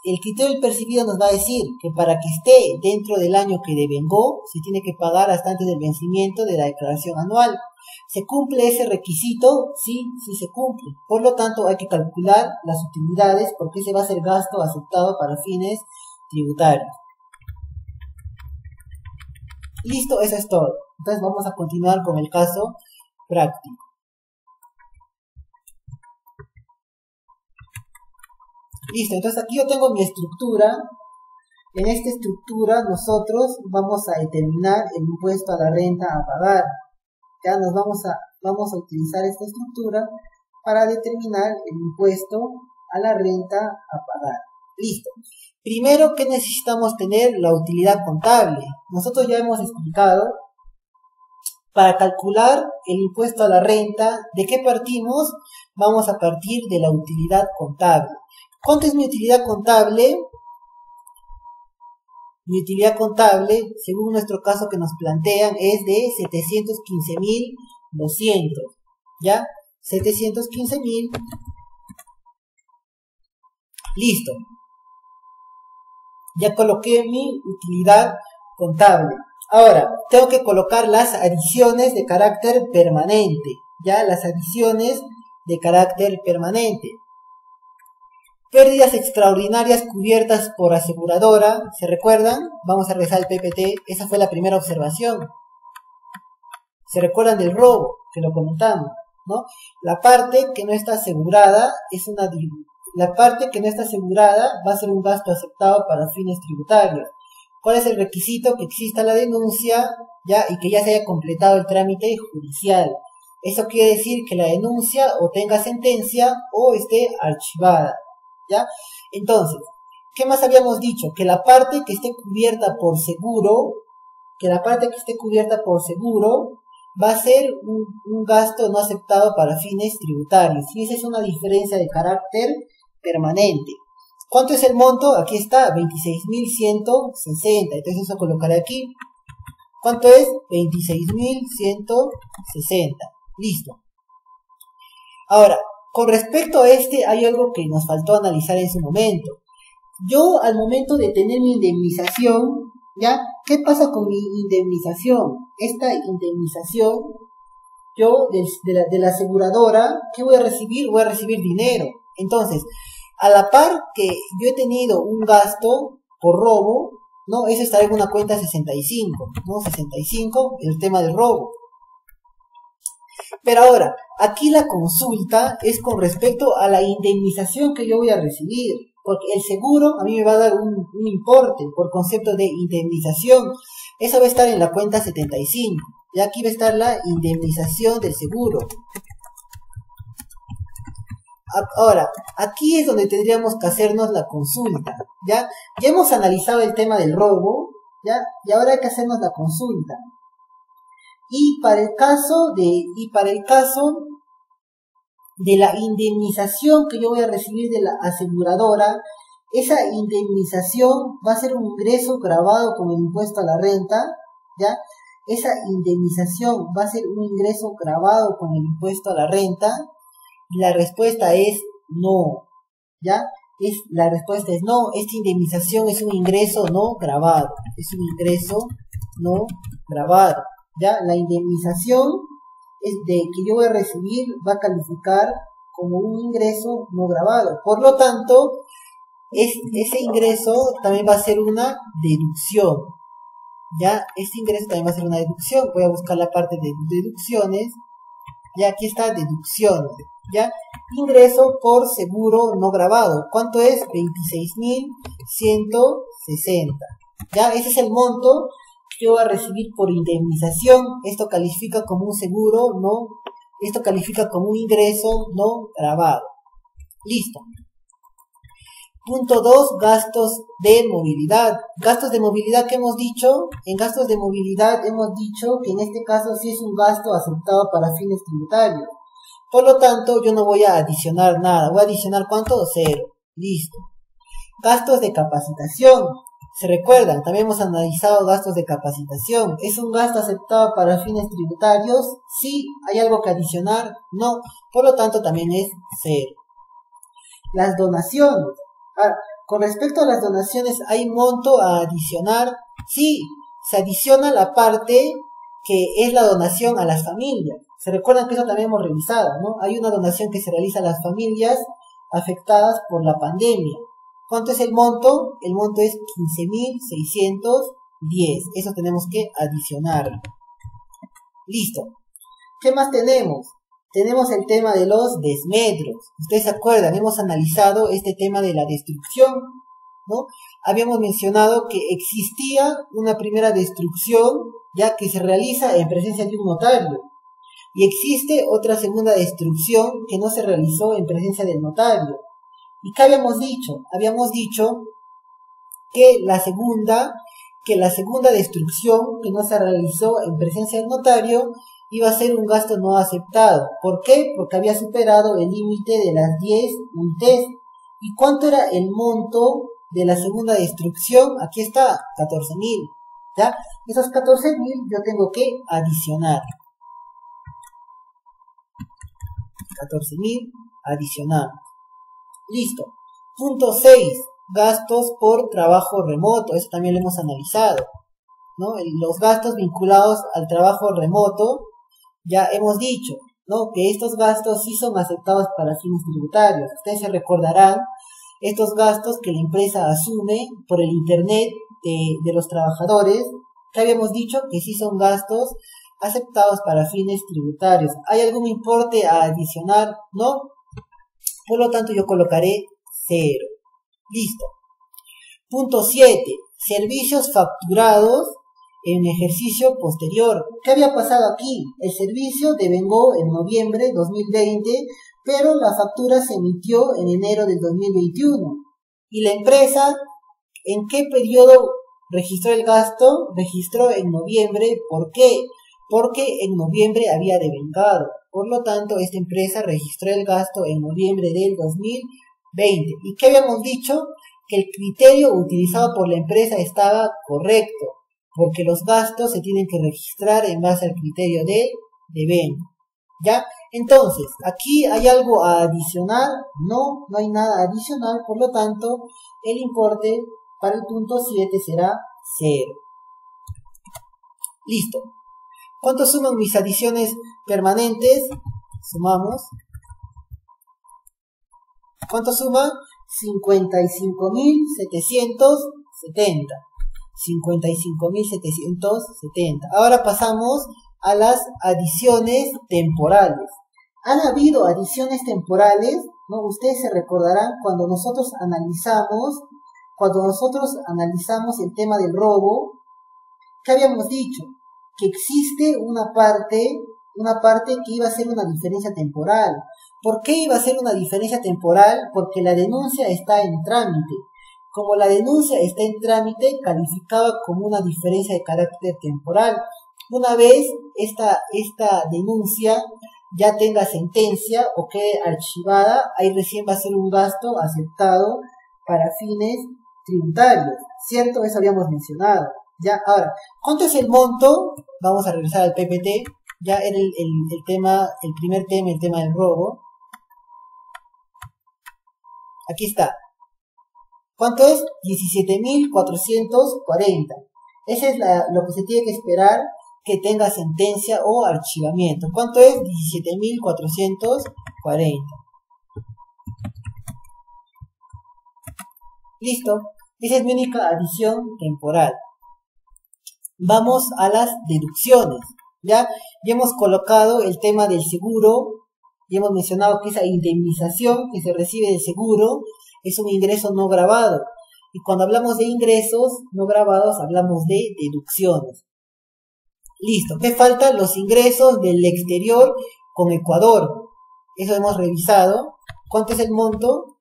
el criterio del percibido nos va a decir que para que esté dentro del año que devengó, se tiene que pagar hasta antes del vencimiento de la declaración anual. ¿Se cumple ese requisito? Sí, sí se cumple. Por lo tanto, hay que calcular las utilidades porque ese va a ser gasto aceptado para fines tributarios. Listo, eso es todo. Entonces vamos a continuar con el caso práctico. Listo, entonces aquí yo tengo mi estructura. En esta estructura nosotros vamos a determinar el impuesto a la renta a pagar. Ya vamos a utilizar esta estructura para determinar el impuesto a la renta a pagar. Listo. Primero, ¿qué necesitamos tener? La utilidad contable. Nosotros ya hemos explicado, para calcular el impuesto a la renta, ¿de qué partimos? Vamos a partir de la utilidad contable. ¿Cuánto es mi utilidad contable? Mi utilidad contable, según nuestro caso que nos plantean, es de 715.200. ¿Ya? 715.000. Listo. Ya coloqué mi utilidad contable. Ahora, tengo que colocar las adiciones de carácter permanente. Ya, las adiciones de carácter permanente. Pérdidas extraordinarias cubiertas por aseguradora. ¿Se recuerdan? Vamos a regresar al PPT. Esa fue la primera observación. ¿Se recuerdan del robo? Que lo comentamos, ¿no? La parte que no está asegurada la parte que no está asegurada va a ser un gasto aceptado para fines tributarios. ¿Cuál es el requisito? Que exista la denuncia, ya, y que ya se haya completado el trámite judicial. Eso quiere decir que la denuncia o tenga sentencia o esté archivada, ¿ya? Entonces, ¿qué más habíamos dicho? Que la parte que esté cubierta por seguro, va a ser un gasto no aceptado para fines tributarios. Y esa es una diferencia de carácter permanente. ¿Cuánto es el monto? Aquí está, 26.160. Entonces eso colocaré aquí. ¿Cuánto es? 26.160. Listo. Ahora, con respecto a hay algo que nos faltó analizar en su momento. Yo, al momento de tener mi indemnización, ¿ya? ¿Qué pasa con mi indemnización? Esta indemnización, yo, de la aseguradora, ¿qué voy a recibir? Voy a recibir dinero. Entonces, a la par que yo he tenido un gasto por robo, ¿no? Eso estará en una cuenta 65, ¿no? 65, el tema del robo. Pero ahora, aquí la consulta es con respecto a la indemnización que yo voy a recibir. Porque el seguro a mí me va a dar un importe por concepto de indemnización. Eso va a estar en la cuenta 75. Y aquí va a estar la indemnización del seguro. Ahora, aquí es donde tendríamos que hacernos la consulta, ¿ya? Ya hemos analizado el tema del robo, ¿ya? Y ahora hay que hacernos la consulta. Y para el caso de la indemnización que yo voy a recibir de la aseguradora, esa indemnización va a ser un ingreso grabado con el impuesto a la renta, ¿ya? Esa indemnización va a ser un ingreso grabado con el impuesto a la renta. Y la respuesta es no, ¿ya? La respuesta es no, esta indemnización es un ingreso no grabado, ¿ya? La indemnización que yo voy a recibir va a calificar como un ingreso no grabado. Por lo tanto, ese ingreso también va a ser una deducción, ¿ya? Este ingreso también va a ser una deducción. Voy a buscar la parte de deducciones. Ya aquí está deducción, ¿ya? Ingreso por seguro no grabado. ¿Cuánto es? 26.160. ¿Ya? Ese es el monto que yo voy a recibir por indemnización. Esto califica como un esto califica como un ingreso no grabado. Listo. Punto 2, gastos de movilidad. Gastos de movilidad, ¿qué hemos dicho? En gastos de movilidad hemos dicho que en este caso sí es un gasto aceptado para fines tributarios. Por lo tanto, yo no voy a adicionar nada. Voy a adicionar ¿cuánto? 0. Listo. Gastos de capacitación. ¿Se recuerdan? También hemos analizado gastos de capacitación. ¿Es un gasto aceptado para fines tributarios? Sí. ¿Hay algo que adicionar? No. Por lo tanto, también es 0. Las donaciones. Ahora, con respecto a las donaciones, ¿hay monto a adicionar? Sí, se adiciona la parte que es la donación a las familias. ¿Se recuerdan que eso también hemos revisado, no? Hay una donación que se realiza a las familias afectadas por la pandemia. ¿Cuánto es el monto? El monto es 15.610. Eso tenemos que adicionar. Listo. ¿Qué más tenemos? Tenemos el tema de los desmetros. Ustedes se acuerdan, hemos analizado este tema de la destrucción, ¿no? Habíamos mencionado que existía una primera destrucción, ya que se realiza en presencia de un notario. Y existe otra segunda destrucción que no se realizó en presencia del notario. ¿Y qué habíamos dicho? Habíamos dicho que la segunda destrucción que no se realizó en presencia del notario iba a ser un gasto no aceptado. ¿Por qué? Porque había superado el límite de las 10 UITs. ¿Y cuánto era el monto de la segunda destrucción? Aquí está, 14.000. ¿Ya? Esos 14.000 yo tengo que adicionar. 14.000 adicionamos. Listo. Punto 6. Gastos por trabajo remoto. Eso también lo hemos analizado, ¿no? Los gastos vinculados al trabajo remoto, ya hemos dicho, ¿no? Que estos gastos sí son aceptados para fines tributarios. Ustedes se recordarán estos gastos que la empresa asume por el internet de los trabajadores, que habíamos dicho que sí son gastos aceptados para fines tributarios. ¿Hay algún importe a adicionar? No. Por lo tanto, yo colocaré 0. Listo. Punto 7. Servicios facturados en ejercicio posterior. ¿Qué había pasado aquí? El servicio devengó en noviembre de 2020, pero la factura se emitió en enero del 2021. ¿Y la empresa en qué periodo registró el gasto? Registró en noviembre. ¿Por qué? Porque en noviembre había devengado. Por lo tanto, esta empresa registró el gasto en noviembre del 2020. ¿Y qué habíamos dicho? Que el criterio utilizado por la empresa estaba correcto, porque los gastos se tienen que registrar en base al criterio de devengo. ¿Ya? Entonces, ¿aquí hay algo a adicionar? No, no hay nada adicional, por lo tanto, el importe para el punto 7 será 0. Listo. ¿Cuánto suman mis adiciones permanentes? Sumamos. ¿Cuánto suma? 55.770. 55.770. Ahora pasamos a las adiciones temporales. ¿Han habido adiciones temporales? ¿No? Ustedes se recordarán cuando nosotros analizamos el tema del robo, ¿qué habíamos dicho? Que existe una parte que iba a ser una diferencia temporal. ¿Por qué iba a ser una diferencia temporal? Porque la denuncia está en trámite. Como la denuncia está en trámite, calificaba como una diferencia de carácter temporal. Una vez esta denuncia ya tenga sentencia o quede archivada, ahí recién va a ser un gasto aceptado para fines tributarios, ¿cierto? Eso habíamos mencionado. Ya, ahora, ¿cuánto es el monto? Vamos a regresar al PPT. Ya era el primer tema, el tema del robo. Aquí está. ¿Cuánto es? 17.440. Ese es lo que se tiene que esperar que tenga sentencia o archivamiento. ¿Cuánto es? 17.440. Listo. Esa es mi única adición temporal. Vamos a las deducciones. Ya hemos colocado el tema del seguro. Ya hemos mencionado que esa indemnización que se recibe del seguro es un ingreso no grabado. Y cuando hablamos de ingresos no grabados, hablamos de deducciones. Listo. ¿Qué falta? Los ingresos del exterior con Ecuador. Eso hemos revisado. ¿Cuánto es el monto?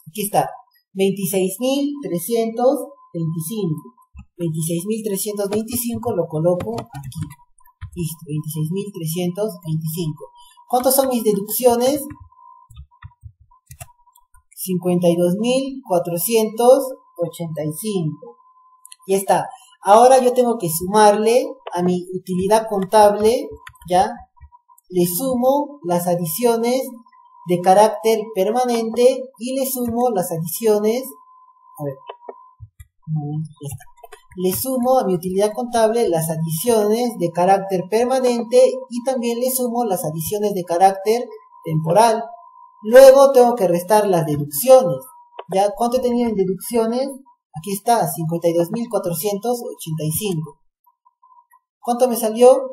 Aquí está. 26.325. 26.325 lo coloco aquí. Listo. 26.325. ¿Cuántos son mis deducciones? 52.485. Ya está. Ahora yo tengo que sumarle a mi utilidad contable, ¿ya? Le sumo las adiciones de carácter permanente y le sumo las adiciones, a ver, ya está. Le sumo a mi utilidad contable las adiciones de carácter permanente y también le sumo las adiciones de carácter temporal. Luego tengo que restar las deducciones. ¿Ya? ¿Cuánto he tenido en deducciones? Aquí está, 52.485. ¿Cuánto me salió?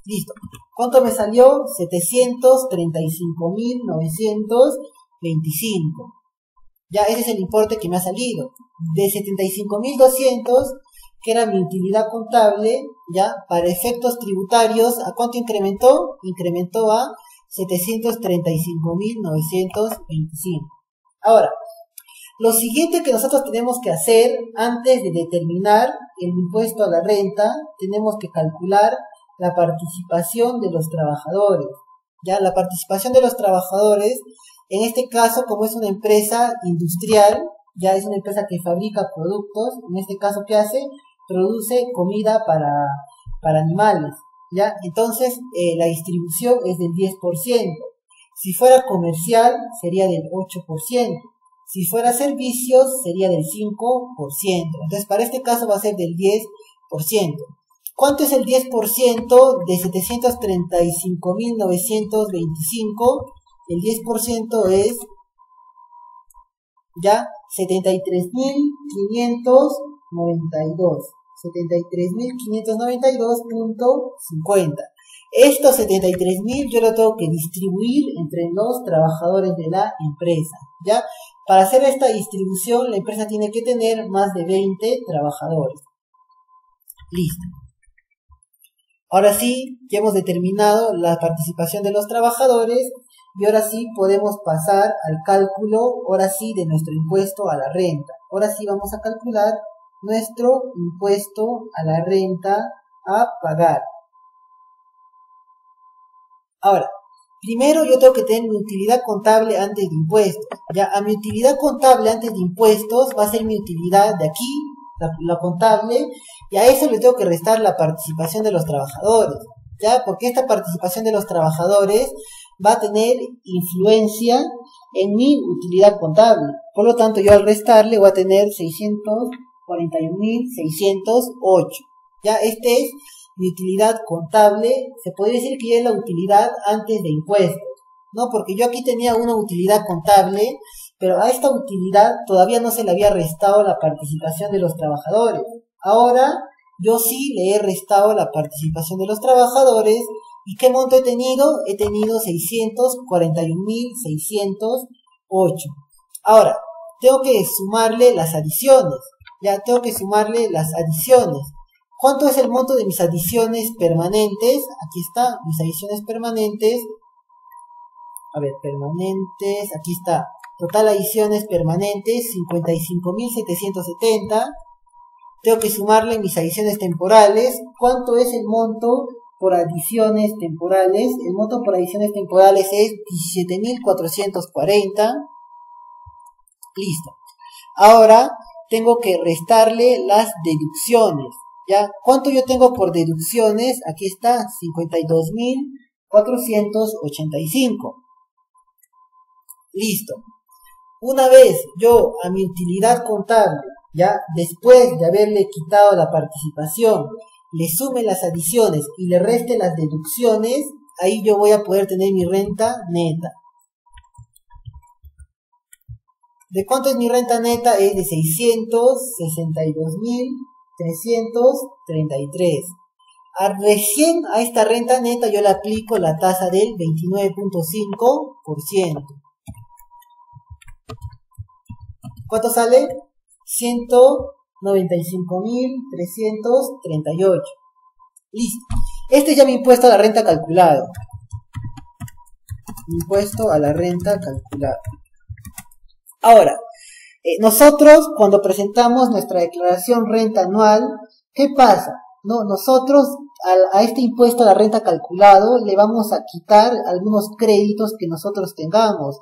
Listo. ¿Cuánto me salió? 735.925. Ya, ese es el importe que me ha salido. De 75.200, que era mi utilidad contable, ya, para efectos tributarios, ¿a cuánto incrementó? Incrementó a 735.925. Ahora, lo siguiente que nosotros tenemos que hacer antes de determinar el impuesto a la renta, tenemos que calcular la participación de los trabajadores. Ya, la participación de los trabajadores, en este caso, como es una empresa industrial, ya es una empresa que fabrica productos, en este caso, ¿qué hace? Produce comida para animales, ¿ya? Entonces, la distribución es del 10%. Si fuera comercial, sería del 8%. Si fuera servicios, sería del 5%. Entonces, para este caso va a ser del 10%. ¿Cuánto es el 10% de 735.925? El 10% es ya 73.592. 73.592.50. Estos 73.000 yo lo tengo que distribuir entre los trabajadores de la empresa, ¿ya? Para hacer esta distribución, la empresa tiene que tener más de 20 trabajadores. Listo. Ahora sí, ya hemos determinado la participación de los trabajadores y ahora sí podemos pasar al cálculo, ahora sí, de nuestro impuesto a la renta. Ahora sí vamos a calcular nuestro impuesto a la renta a pagar. Ahora, primero yo tengo que tener mi utilidad contable antes de impuestos. Ya, a mi utilidad contable antes de impuestos va a ser mi utilidad de aquí, la contable, y a eso le tengo que restar la participación de los trabajadores, ¿ya? Porque esta participación de los trabajadores va a tener influencia en mi utilidad contable. Por lo tanto, yo al restarle voy a tener 641.608. ¿Ya? Este es mi utilidad contable. Se podría decir que ya es la utilidad antes de impuestos, ¿no? Porque yo aquí tenía una utilidad contable, pero a esta utilidad todavía no se le había restado la participación de los trabajadores. Ahora, yo sí le he restado la participación de los trabajadores. ¿Y qué monto he tenido? He tenido 641.608. Ahora, tengo que sumarle las adiciones. Ya, tengo que sumarle las adiciones. ¿Cuánto es el monto de mis adiciones permanentes? Aquí está, mis adiciones permanentes. A ver, permanentes, aquí está. Total adiciones permanentes, 55.770. Tengo que sumarle mis adiciones temporales. ¿Cuánto es el monto por adiciones temporales? El monto por adiciones temporales es 17.440. Listo. Ahora tengo que restarle las deducciones. ¿Ya? ¿Cuánto yo tengo por deducciones? Aquí está, 52.485. Listo. Una vez yo a mi utilidad contable, ya después de haberle quitado la participación, le sume las adiciones y le reste las deducciones, ahí yo voy a poder tener mi renta neta. ¿De cuánto es mi renta neta? Es de 662.333. Recién a esta renta neta yo le aplico la tasa del 29.5%. ¿Cuánto sale? 195.338. Listo. Este ya mi impuesto a la renta calculado. Impuesto a la renta calculado. Ahora, nosotros cuando presentamos nuestra declaración renta anual, ¿qué pasa? No, nosotros a este impuesto a la renta calculado le vamos a quitar algunos créditos que nosotros tengamos.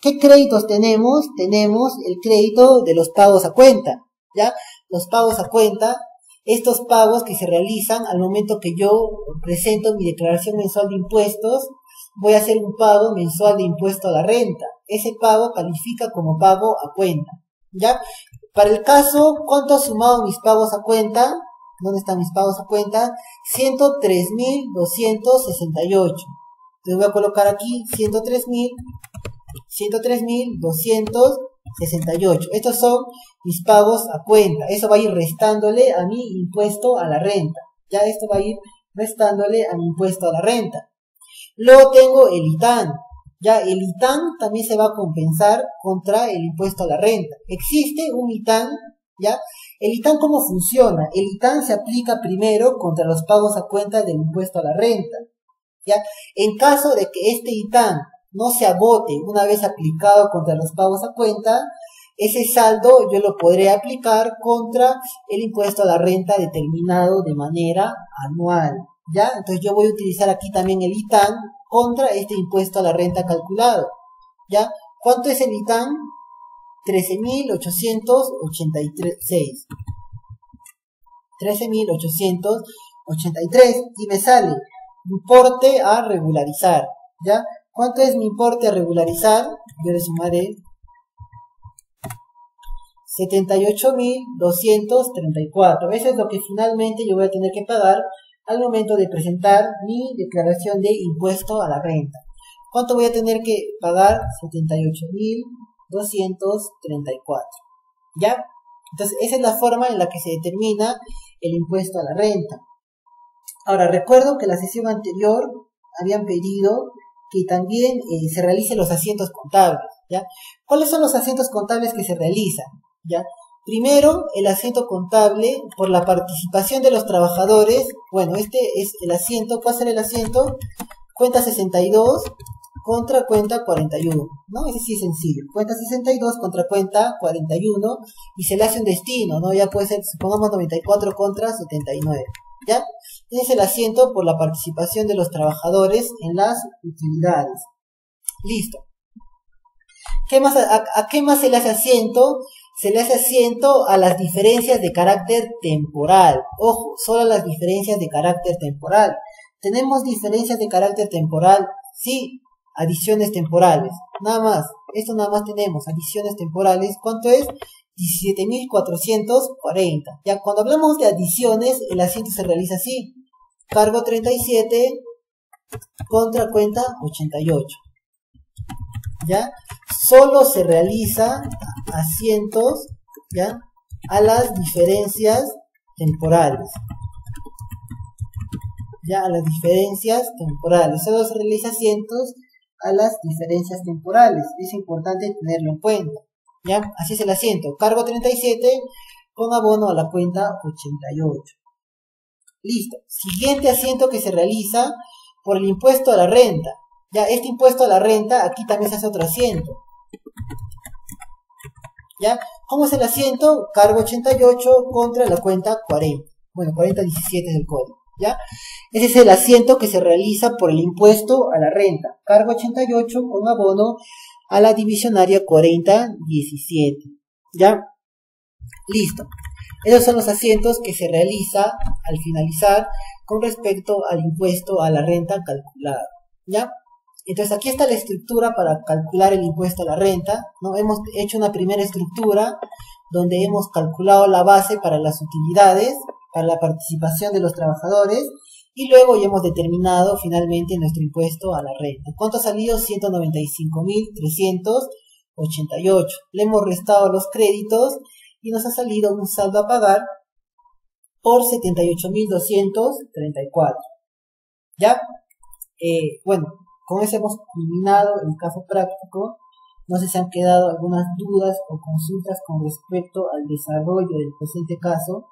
¿Qué créditos tenemos? Tenemos el crédito de los pagos a cuenta, ¿ya? Los pagos a cuenta, estos pagos que se realizan al momento que yo presento mi declaración mensual de impuestos, voy a hacer un pago mensual de impuesto a la renta. Ese pago califica como pago a cuenta, ¿ya? Para el caso, ¿cuánto ha sumado mis pagos a cuenta? ¿Dónde están mis pagos a cuenta? 103.268. Entonces voy a colocar aquí 103.268. Estos son mis pagos a cuenta. Eso va a ir restándole a mi impuesto a la renta. Ya esto va a ir restándole a mi impuesto a la renta. Luego tengo el ITAN. Ya el ITAN también se va a compensar contra el impuesto a la renta. Existe un ITAN, ¿ya? El ITAN, ¿cómo funciona? El ITAN se aplica primero contra los pagos a cuenta del impuesto a la renta, ¿ya? En caso de que este ITAN no se agote una vez aplicado contra los pagos a cuenta, ese saldo yo lo podré aplicar contra el impuesto a la renta determinado de manera anual, ¿ya? Entonces yo voy a utilizar aquí también el ITAN contra este impuesto a la renta calculado, ¿ya? ¿Cuánto es el ITAN? 13.886. 13.883 y me sale importe a regularizar, ¿ya? ¿Cuánto es mi importe a regularizar? Yo le sumaré 78.234. Eso es lo que finalmente yo voy a tener que pagar al momento de presentar mi declaración de impuesto a la renta. ¿Cuánto voy a tener que pagar? 78.234. ¿Ya? Entonces, esa es la forma en la que se determina el impuesto a la renta. Ahora, recuerdo que la sesión anterior habían pedido que también se realicen los asientos contables, ¿ya? ¿Cuáles son los asientos contables que se realizan? ¿Ya? Primero, el asiento contable por la participación de los trabajadores. Bueno, este es el asiento. ¿Cuál será el asiento? Cuenta 62 contra cuenta 41, ¿no? Ese sí es sencillo. Cuenta 62 contra cuenta 41 y se le hace un destino, ¿no? Ya puede ser, supongamos, 94 contra 79, ¿ya? Ese es el asiento por la participación de los trabajadores en las utilidades. Listo. ¿Qué más, a qué más se le hace asiento? Se le hace asiento a las diferencias de carácter temporal. Ojo, solo a las diferencias de carácter temporal. ¿Tenemos diferencias de carácter temporal? Sí, adiciones temporales. Nada más. Esto nada más tenemos, adiciones temporales. ¿Cuánto es? 17.440. Ya, cuando hablamos de adiciones, el asiento se realiza así. Cargo 37 contra cuenta 88. ¿Ya? Solo se realiza asientos, ¿ya?, a las diferencias temporales. Ya, a las diferencias temporales. Solo se realiza asientos a las diferencias temporales. Es importante tenerlo en cuenta. ¿Ya? Así es el asiento. Cargo 37 con abono a la cuenta 88. Listo. Siguiente asiento que se realiza por el impuesto a la renta. Ya, este impuesto a la renta, aquí también se hace otro asiento. ¿Ya? ¿Cómo es el asiento? Cargo 88 contra la cuenta 40. Bueno, 4017 es el código. ¿Ya? Ese es el asiento que se realiza por el impuesto a la renta. Cargo 88 con abono a la divisionaria 4017. ¿Ya? Listo. Esos son los asientos que se realiza al finalizar con respecto al impuesto a la renta calculado. ¿Ya? Entonces aquí está la estructura para calcular el impuesto a la renta, ¿no? Hemos hecho una primera estructura donde hemos calculado la base para las utilidades, para la participación de los trabajadores, y luego ya hemos determinado finalmente nuestro impuesto a la renta. ¿Cuánto ha salido? 195.388. Le hemos restado los créditos y nos ha salido un saldo a pagar por 78.234. ¿Ya? Bueno, con eso hemos culminado el caso práctico. No sé si han quedado algunas dudas o consultas con respecto al desarrollo del presente caso.